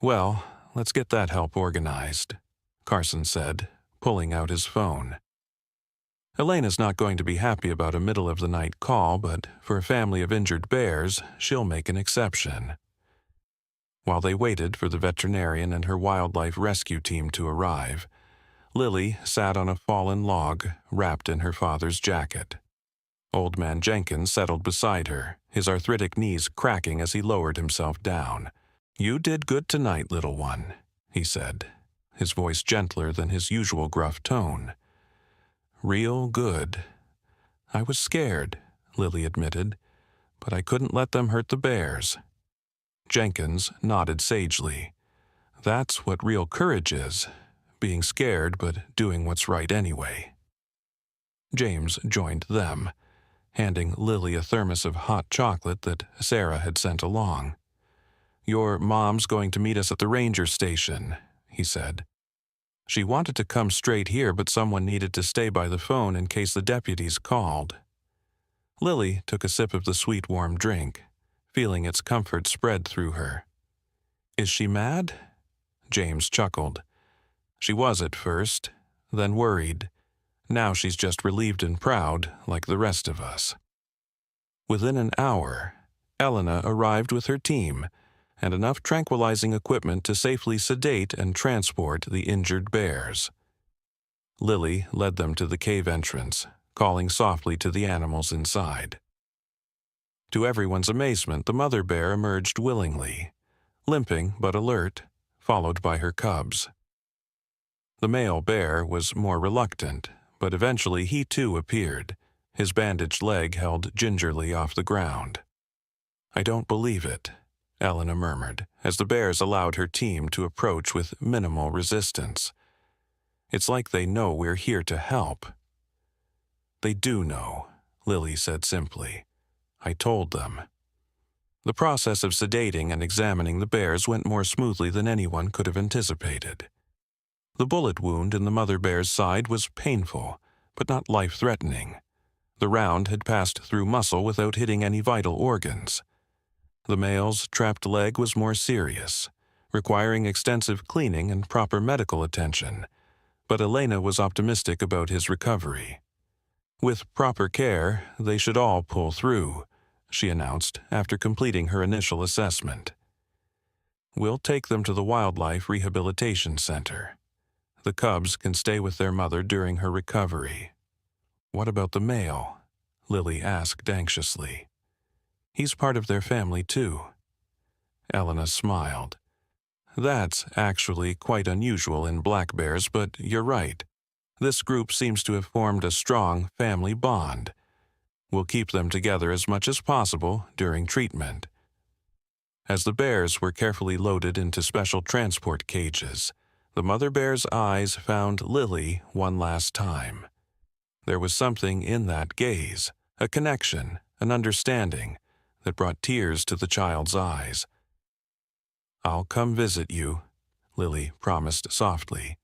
"Well, let's get that help organized," Carson said, pulling out his phone. "Elena's not going to be happy about a middle-of-the-night call, but for a family of injured bears, she'll make an exception." While they waited for the veterinarian and her wildlife rescue team to arrive, Lily sat on a fallen log, wrapped in her father's jacket. Old Man Jenkins settled beside her, his arthritic knees cracking as he lowered himself down. "You did good tonight, little one," he said, his voice gentler than his usual gruff tone. "Real good." "I was scared," Lily admitted, "but I couldn't let them hurt the bears." Jenkins nodded sagely. "That's what real courage is, being scared but doing what's right anyway." James joined them, handing Lily a thermos of hot chocolate that Sarah had sent along. "Your mom's going to meet us at the ranger station," he said. "She wanted to come straight here, but someone needed to stay by the phone in case the deputies called." Lily took a sip of the sweet warm drink, feeling its comfort spread through her. "Is she mad?" James chuckled. "She was at first, then worried. Now she's just relieved and proud, like the rest of us." Within an hour, Elena arrived with her team and enough tranquilizing equipment to safely sedate and transport the injured bears. Lily led them to the cave entrance, calling softly to the animals inside. To everyone's amazement, the mother bear emerged willingly, limping but alert, followed by her cubs. The male bear was more reluctant, but eventually he too appeared, his bandaged leg held gingerly off the ground. "I don't believe it," Elena murmured, as the bears allowed her team to approach with minimal resistance. "It's like they know we're here to help." "They do know," Lily said simply. "I told them." The process of sedating and examining the bears went more smoothly than anyone could have anticipated. The bullet wound in the mother bear's side was painful, but not life-threatening. The round had passed through muscle without hitting any vital organs. The male's trapped leg was more serious, requiring extensive cleaning and proper medical attention, but Elena was optimistic about his recovery. "With proper care, they should all pull through," she announced after completing her initial assessment. "We'll take them to the Wildlife Rehabilitation Center. The cubs can stay with their mother during her recovery." "What about the male?" Lily asked anxiously. "He's part of their family, too." Elena smiled. "That's actually quite unusual in black bears, but you're right. This group seems to have formed a strong family bond. We'll keep them together as much as possible during treatment." As the bears were carefully loaded into special transport cages, the mother bear's eyes found Lily one last time. There was something in that gaze, a connection, an understanding, that brought tears to the child's eyes. "I'll come visit you," Lily promised softly.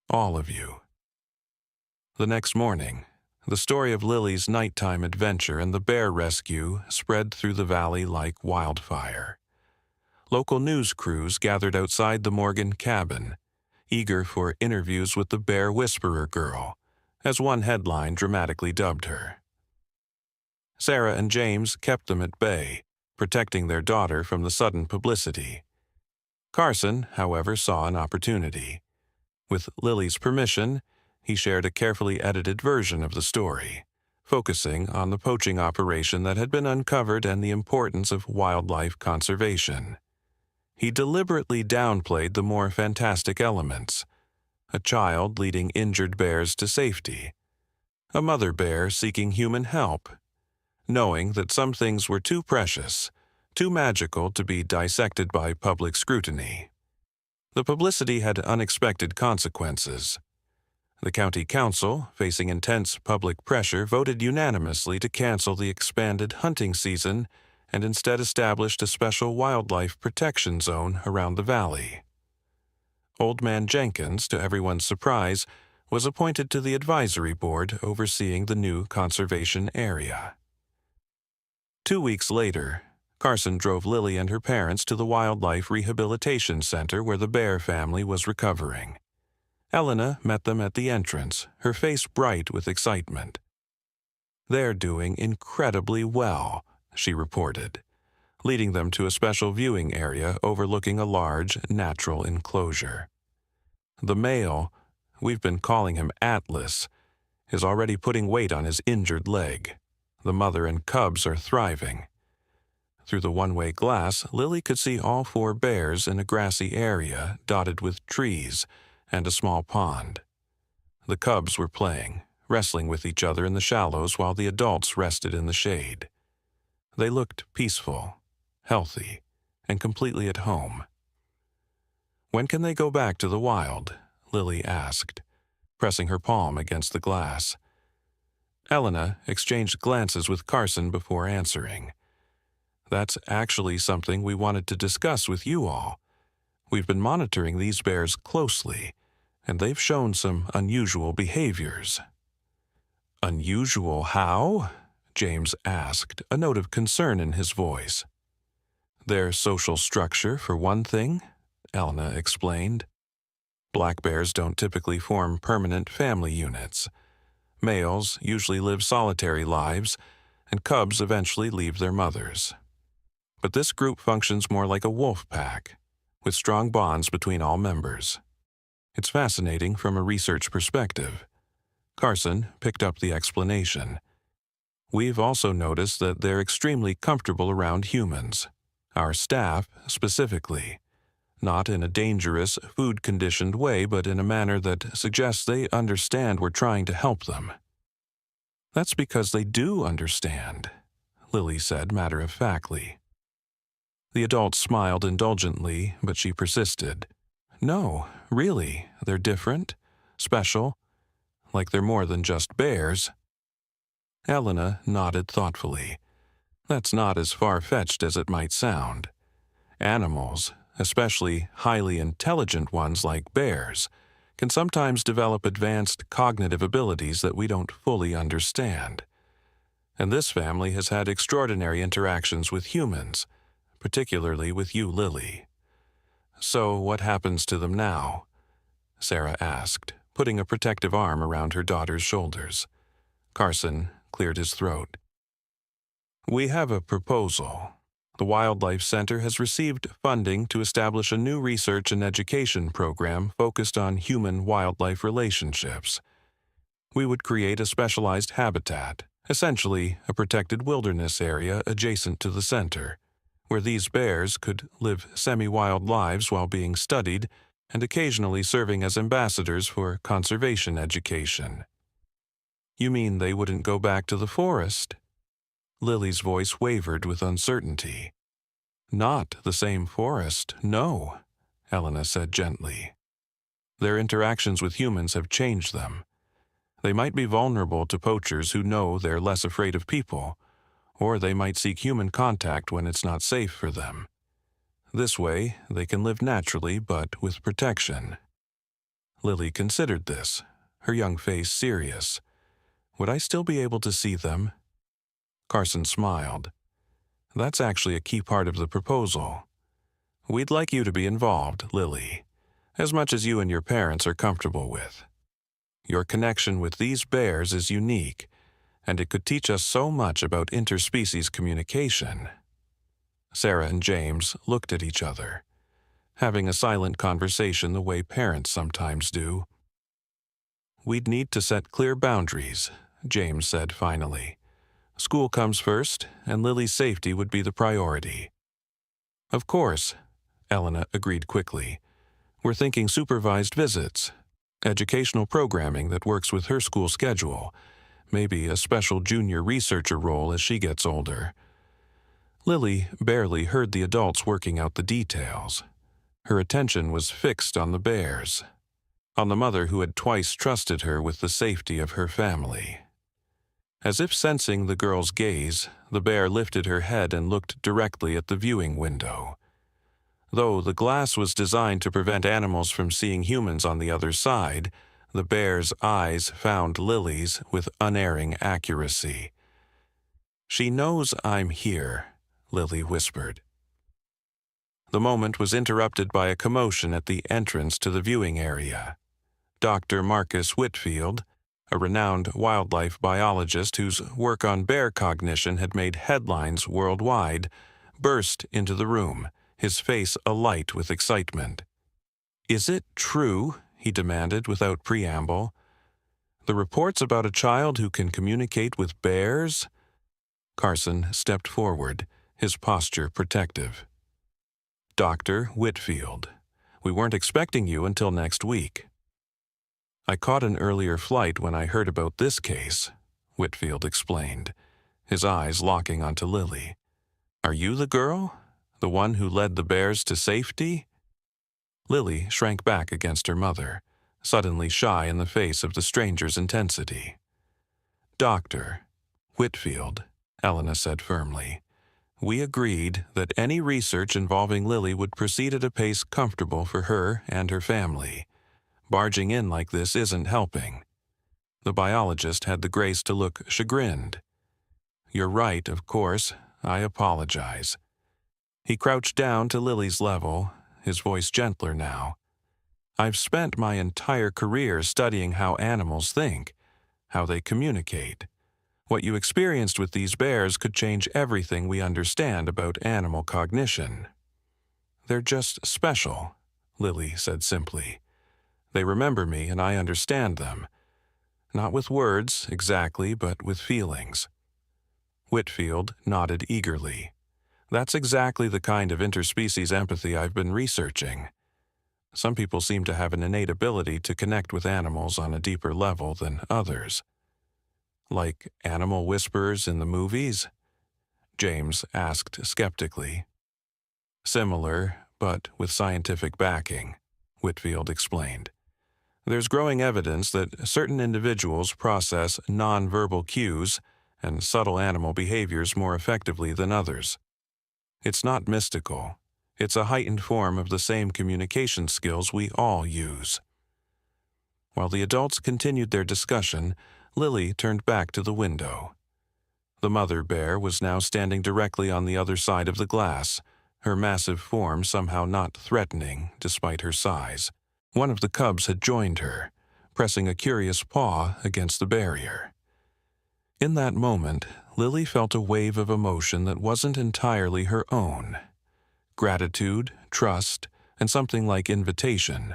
"All of you." The next morning, the story of Lily's nighttime adventure and the bear rescue spread through the valley like wildfire. Local news crews gathered outside the Morgan cabin, eager for interviews with the Bear Whisperer Girl, as one headline dramatically dubbed her. Sarah and James kept them at bay, protecting their daughter from the sudden publicity. Carson, however, saw an opportunity. With Lily's permission, he shared a carefully edited version of the story, focusing on the poaching operation that had been uncovered and the importance of wildlife conservation. He deliberately downplayed the more fantastic elements: a child leading injured bears to safety, a mother bear seeking human help, knowing that some things were too precious, too magical to be dissected by public scrutiny. The publicity had unexpected consequences. The county council, facing intense public pressure, voted unanimously to cancel the expanded hunting season and instead established a special wildlife protection zone around the valley. Old Man Jenkins, to everyone's surprise, was appointed to the advisory board overseeing the new conservation area. 2 weeks later, Carson drove Lily and her parents to the Wildlife Rehabilitation Center where the Bear family was recovering. Elena met them at the entrance, her face bright with excitement. "They're doing incredibly well," she reported, leading them to a special viewing area overlooking a large, natural enclosure. "The male, we've been calling him Atlas, is already putting weight on his injured leg. The mother and cubs are thriving." Through the one-way glass, Lily could see all 4 bears in a grassy area dotted with trees and a small pond. The cubs were playing, wrestling with each other in the shallows while the adults rested in the shade. They looked peaceful, healthy, and completely at home. "When can they go back to the wild?" Lily asked, pressing her palm against the glass. Elena exchanged glances with Carson before answering. "That's actually something we wanted to discuss with you all. We've been monitoring these bears closely, and they've shown some unusual behaviors." "Unusual how?" James asked, a note of concern in his voice. "Their social structure, for one thing," Elena explained. "Black bears don't typically form permanent family units. Males usually live solitary lives, and cubs eventually leave their mothers. But this group functions more like a wolf pack, with strong bonds between all members. It's fascinating from a research perspective." Carson picked up the explanation. "We've also noticed that they're extremely comfortable around humans, our staff specifically, not in a dangerous, food-conditioned way, but in a manner that suggests they understand we're trying to help them." "That's because they do understand," Lily said matter-of-factly. The adult smiled indulgently, but she persisted. "No, really, they're different, special, like they're more than just bears." Elena nodded thoughtfully. "That's not as far-fetched as it might sound. Animals, especially highly intelligent ones like bears, can sometimes develop advanced cognitive abilities that we don't fully understand. And this family has had extraordinary interactions with humans, particularly with you, Lily." "So what happens to them now?" Sarah asked, putting a protective arm around her daughter's shoulders. Carson cleared his throat. "We have a proposal. The Wildlife Center has received funding to establish a new research and education program focused on human-wildlife relationships. We would create a specialized habitat, essentially a protected wilderness area adjacent to the center, where these bears could live semi-wild lives while being studied and occasionally serving as ambassadors for conservation education." "You mean they wouldn't go back to the forest?" Lily's voice wavered with uncertainty. Not the same forest, no, Elena said gently. Their interactions with humans have changed them. They might be vulnerable to poachers who know they're less afraid of people, or they might seek human contact when it's not safe for them. This way, they can live naturally but with protection. Lily considered this, her young face serious. Would I still be able to see them? Carson smiled. That's actually a key part of the proposal. We'd like you to be involved, Lily, as much as you and your parents are comfortable with. Your connection with these bears is unique, and it could teach us so much about interspecies communication. Sarah and James looked at each other, having a silent conversation the way parents sometimes do. We'd need to set clear boundaries, James said finally. School comes first, and Lily's safety would be the priority. Of course, Elena agreed quickly. We're thinking supervised visits, educational programming that works with her school schedule, maybe a special junior researcher role as she gets older. Lily barely heard the adults working out the details. Her attention was fixed on the bears, on the mother who had twice trusted her with the safety of her family. As if sensing the girl's gaze, the bear lifted her head and looked directly at the viewing window. Though the glass was designed to prevent animals from seeing humans on the other side, the bear's eyes found Lily's with unerring accuracy. "She knows I'm here," Lily whispered. The moment was interrupted by a commotion at the entrance to the viewing area. Dr. Marcus Whitfield, a renowned wildlife biologist whose work on bear cognition had made headlines worldwide, burst into the room, his face alight with excitement. "Is it true?" he demanded without preamble. "The reports about a child who can communicate with bears?" Carson stepped forward, his posture protective. "Dr. Whitfield, we weren't expecting you until next week." "I caught an earlier flight when I heard about this case," Whitfield explained, his eyes locking onto Lily. "Are you the girl? The one who led the bears to safety?" Lily shrank back against her mother, suddenly shy in the face of the stranger's intensity. "Dr. Whitfield," Elena said firmly, "we agreed that any research involving Lily would proceed at a pace comfortable for her and her family. Barging in like this isn't helping." The biologist had the grace to look chagrined. "You're right, of course. I apologize." He crouched down to Lily's level, his voice gentler now. "I've spent my entire career studying how animals think, how they communicate. What you experienced with these bears could change everything we understand about animal cognition." "They're just special," Lily said simply. "They remember me and I understand them. Not with words, exactly, but with feelings." Whitfield nodded eagerly. "That's exactly the kind of interspecies empathy I've been researching. Some people seem to have an innate ability to connect with animals on a deeper level than others." "Like animal whisperers in the movies?" James asked skeptically. "Similar, but with scientific backing," Whitfield explained. "There's growing evidence that certain individuals process nonverbal cues and subtle animal behaviors more effectively than others. It's not mystical. It's a heightened form of the same communication skills we all use." While the adults continued their discussion, Lily turned back to the window. The mother bear was now standing directly on the other side of the glass, her massive form somehow not threatening despite her size. One of the cubs had joined her, pressing a curious paw against the barrier. In that moment, Lily felt a wave of emotion that wasn't entirely her own. Gratitude, trust, and something like invitation.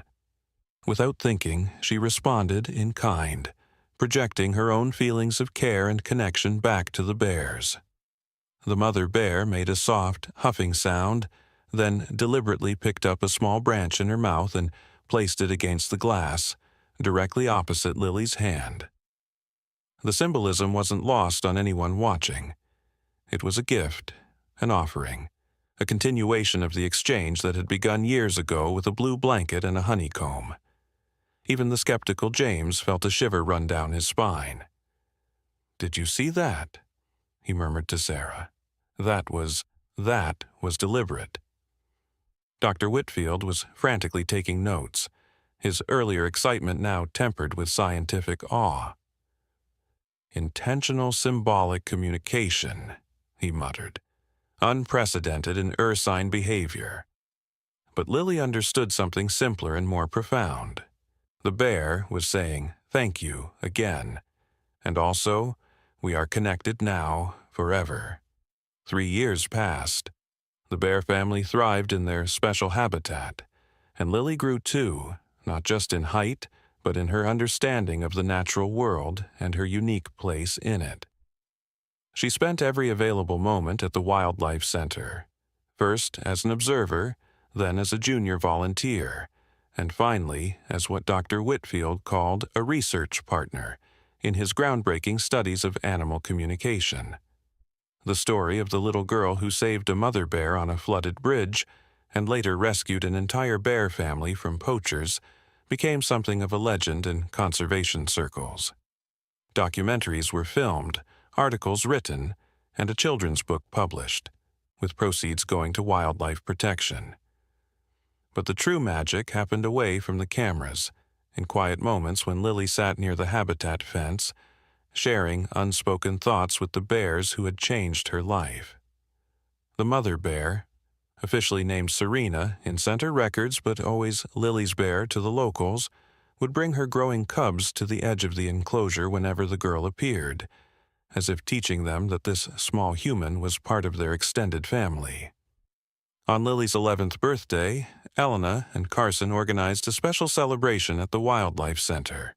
Without thinking, she responded in kind, projecting her own feelings of care and connection back to the bears. The mother bear made a soft, huffing sound, then deliberately picked up a small branch in her mouth and placed it against the glass, directly opposite Lily's hand. The symbolism wasn't lost on anyone watching. It was a gift, an offering, a continuation of the exchange that had begun years ago with a blue blanket and a honeycomb. Even the skeptical James felt a shiver run down his spine. "Did you see that?" he murmured to Sarah. That was deliberate. Dr. Whitfield was frantically taking notes, his earlier excitement now tempered with scientific awe. "Intentional symbolic communication," he muttered. "Unprecedented in ursine behavior." But Lily understood something simpler and more profound. The bear was saying, "Thank you," again, and also, "We are connected now, forever." 3 years passed. The bear family thrived in their special habitat, and Lily grew too, not just in height, but in her understanding of the natural world and her unique place in it. She spent every available moment at the Wildlife Center, first as an observer, then as a junior volunteer, and finally as what Dr. Whitfield called a research partner in his groundbreaking studies of animal communication. The story of the little girl who saved a mother bear on a flooded bridge and later rescued an entire bear family from poachers became something of a legend in conservation circles. Documentaries were filmed, articles written, and a children's book published, with proceeds going to wildlife protection. But the true magic happened away from the cameras, in quiet moments when Lily sat near the habitat fence, sharing unspoken thoughts with the bears who had changed her life. The mother bear, officially named Serena in center records but always Lily's bear to the locals, would bring her growing cubs to the edge of the enclosure whenever the girl appeared, as if teaching them that this small human was part of their extended family. On Lily's 11th birthday, Elena and Carson organized a special celebration at the Wildlife Center.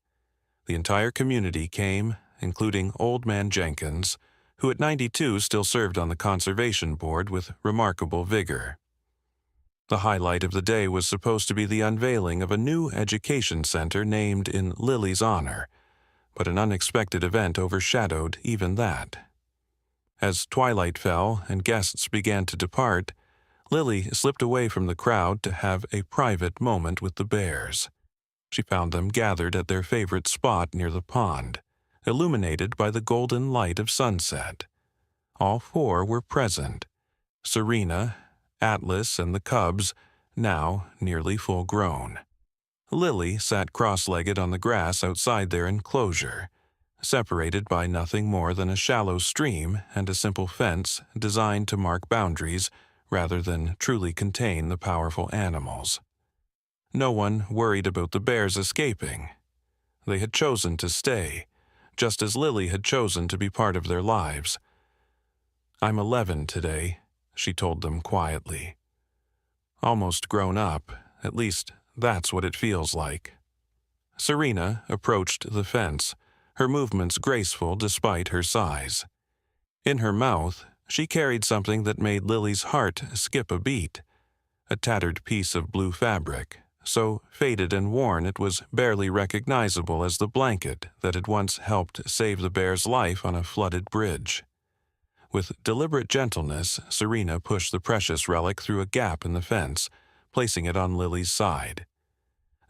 The entire community came, including Old Man Jenkins, who at 92 still served on the Conservation Board with remarkable vigor. The highlight of the day was supposed to be the unveiling of a new education center named in Lily's honor, but an unexpected event overshadowed even that. As twilight fell and guests began to depart, Lily slipped away from the crowd to have a private moment with the bears. She found them gathered at their favorite spot near the pond, illuminated by the golden light of sunset. All 4 were present: Serena, Atlas, and the cubs, now nearly full-grown. Lily sat cross-legged on the grass outside their enclosure, separated by nothing more than a shallow stream and a simple fence designed to mark boundaries rather than truly contain the powerful animals. No one worried about the bears escaping. They had chosen to stay, just as Lily had chosen to be part of their lives. "I'm 11 today," she told them quietly. "Almost grown up, at least that's what it feels like." Serena approached the fence, her movements graceful despite her size. In her mouth, she carried something that made Lily's heart skip a beat, a tattered piece of blue fabric, so faded and worn it was barely recognizable as the blanket that had once helped save the bear's life on a flooded bridge. With deliberate gentleness, Serena pushed the precious relic through a gap in the fence, placing it on Lily's side.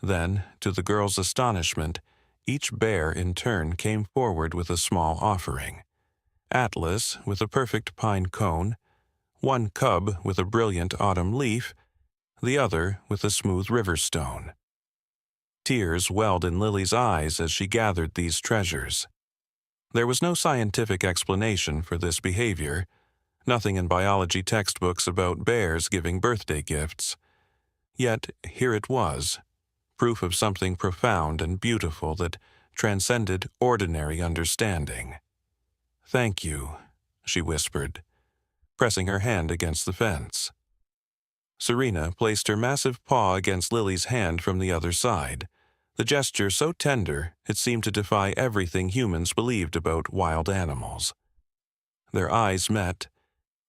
Then, to the girl's astonishment, each bear in turn came forward with a small offering. Atlas with a perfect pine cone, one cub with a brilliant autumn leaf, the other with a smooth river stone. Tears welled in Lily's eyes as she gathered these treasures. There was no scientific explanation for this behavior, nothing in biology textbooks about bears giving birthday gifts. Yet here it was, proof of something profound and beautiful that transcended ordinary understanding. "Thank you," she whispered, pressing her hand against the fence. Serena placed her massive paw against Lily's hand from the other side, the gesture so tender it seemed to defy everything humans believed about wild animals. Their eyes met,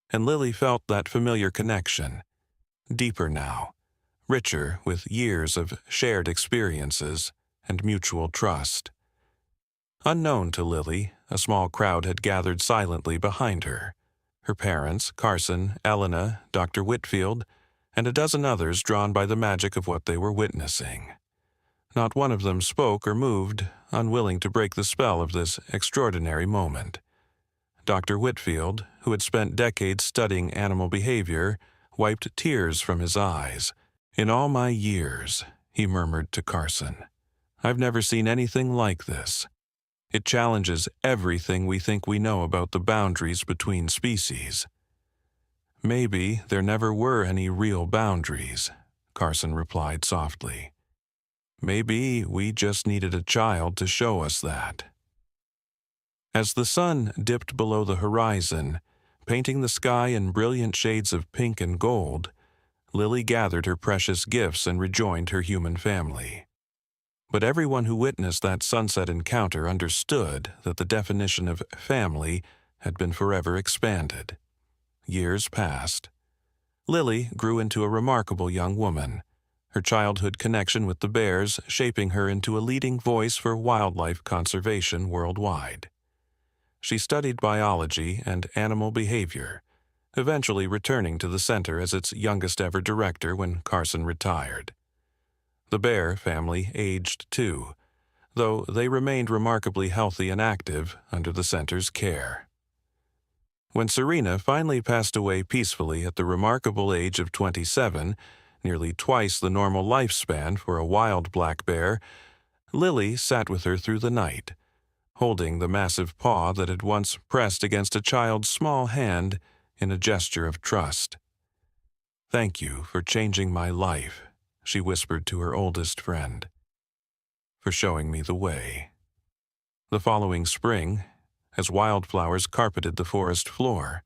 and Lily felt that familiar connection, deeper now, richer with years of shared experiences and mutual trust. Unknown to Lily, a small crowd had gathered silently behind her, her parents, Carson, Elena, Dr. Whitfield, and a dozen others drawn by the magic of what they were witnessing. Not one of them spoke or moved, unwilling to break the spell of this extraordinary moment. Dr. Whitfield, who had spent decades studying animal behavior, wiped tears from his eyes. "In all my years," he murmured to Carson, "I've never seen anything like this. It challenges everything we think we know about the boundaries between species." "Maybe there never were any real boundaries," Carson replied softly. "Maybe we just needed a child to show us that." As the sun dipped below the horizon, painting the sky in brilliant shades of pink and gold, Lily gathered her precious gifts and rejoined her human family. But everyone who witnessed that sunset encounter understood that the definition of family had been forever expanded. Years passed. Lily grew into a remarkable young woman, her childhood connection with the bears shaping her into a leading voice for wildlife conservation worldwide. She studied biology and animal behavior, eventually returning to the center as its youngest ever director when Carson retired. The Bear family aged too, though they remained remarkably healthy and active under the center's care. When Serena finally passed away peacefully at the remarkable age of 27, nearly twice the normal lifespan for a wild black bear, Lily sat with her through the night, holding the massive paw that had once pressed against a child's small hand in a gesture of trust. "Thank you for changing my life," she whispered to her oldest friend, "for showing me the way." The following spring, as wildflowers carpeted the forest floor,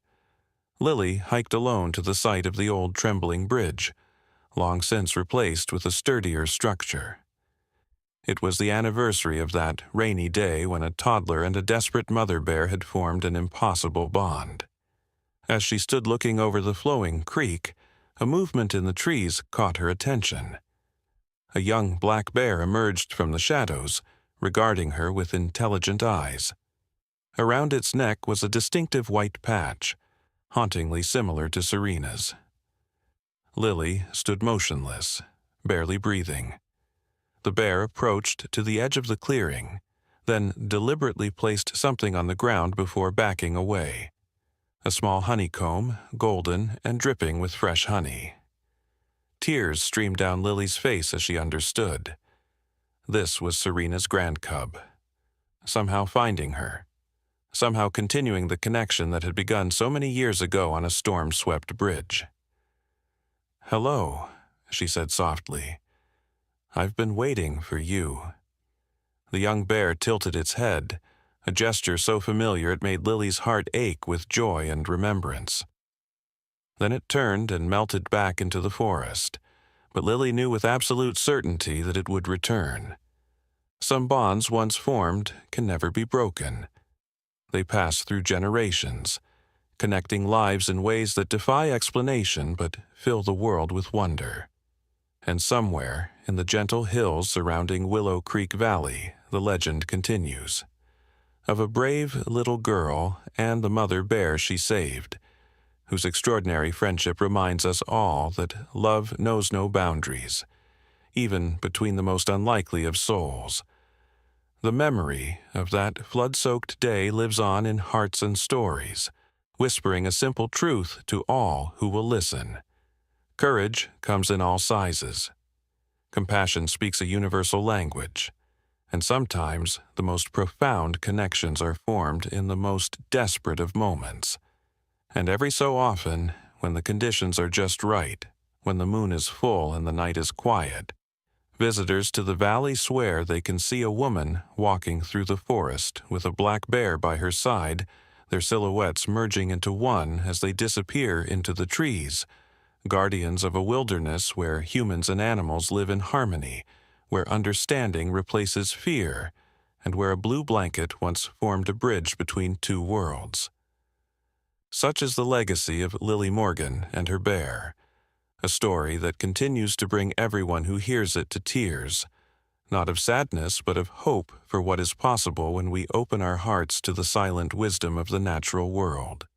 Lily hiked alone to the site of the old trembling bridge, long since replaced with a sturdier structure. It was the anniversary of that rainy day when a toddler and a desperate mother bear had formed an impossible bond. As she stood looking over the flowing creek, a movement in the trees caught her attention. A young black bear emerged from the shadows, regarding her with intelligent eyes. Around its neck was a distinctive white patch, hauntingly similar to Serena's. Lily stood motionless, barely breathing. The bear approached to the edge of the clearing, then deliberately placed something on the ground before backing away. A small honeycomb, golden and dripping with fresh honey. Tears streamed down Lily's face as she understood. This was Serena's grandcub, somehow finding her, somehow continuing the connection that had begun so many years ago on a storm-swept bridge. "Hello," she said softly. "I've been waiting for you." The young bear tilted its head, a gesture so familiar it made Lily's heart ache with joy and remembrance. Then it turned and melted back into the forest, but Lily knew with absolute certainty that it would return. Some bonds once formed can never be broken. They pass through generations, connecting lives in ways that defy explanation but fill the world with wonder. And somewhere in the gentle hills surrounding Willow Creek Valley, the legend continues, of a brave little girl and the mother bear she saved, whose extraordinary friendship reminds us all that love knows no boundaries, even between the most unlikely of souls. The memory of that flood-soaked day lives on in hearts and stories, whispering a simple truth to all who will listen. Courage comes in all sizes. Compassion speaks a universal language, and sometimes the most profound connections are formed in the most desperate of moments. And every so often, when the conditions are just right, when the moon is full and the night is quiet, visitors to the valley swear they can see a woman walking through the forest with a black bear by her side, their silhouettes merging into one as they disappear into the trees, guardians of a wilderness where humans and animals live in harmony, where understanding replaces fear, and where a blue blanket once formed a bridge between two worlds. Such is the legacy of Lily Morgan and her bear, a story that continues to bring everyone who hears it to tears, not of sadness but of hope for what is possible when we open our hearts to the silent wisdom of the natural world.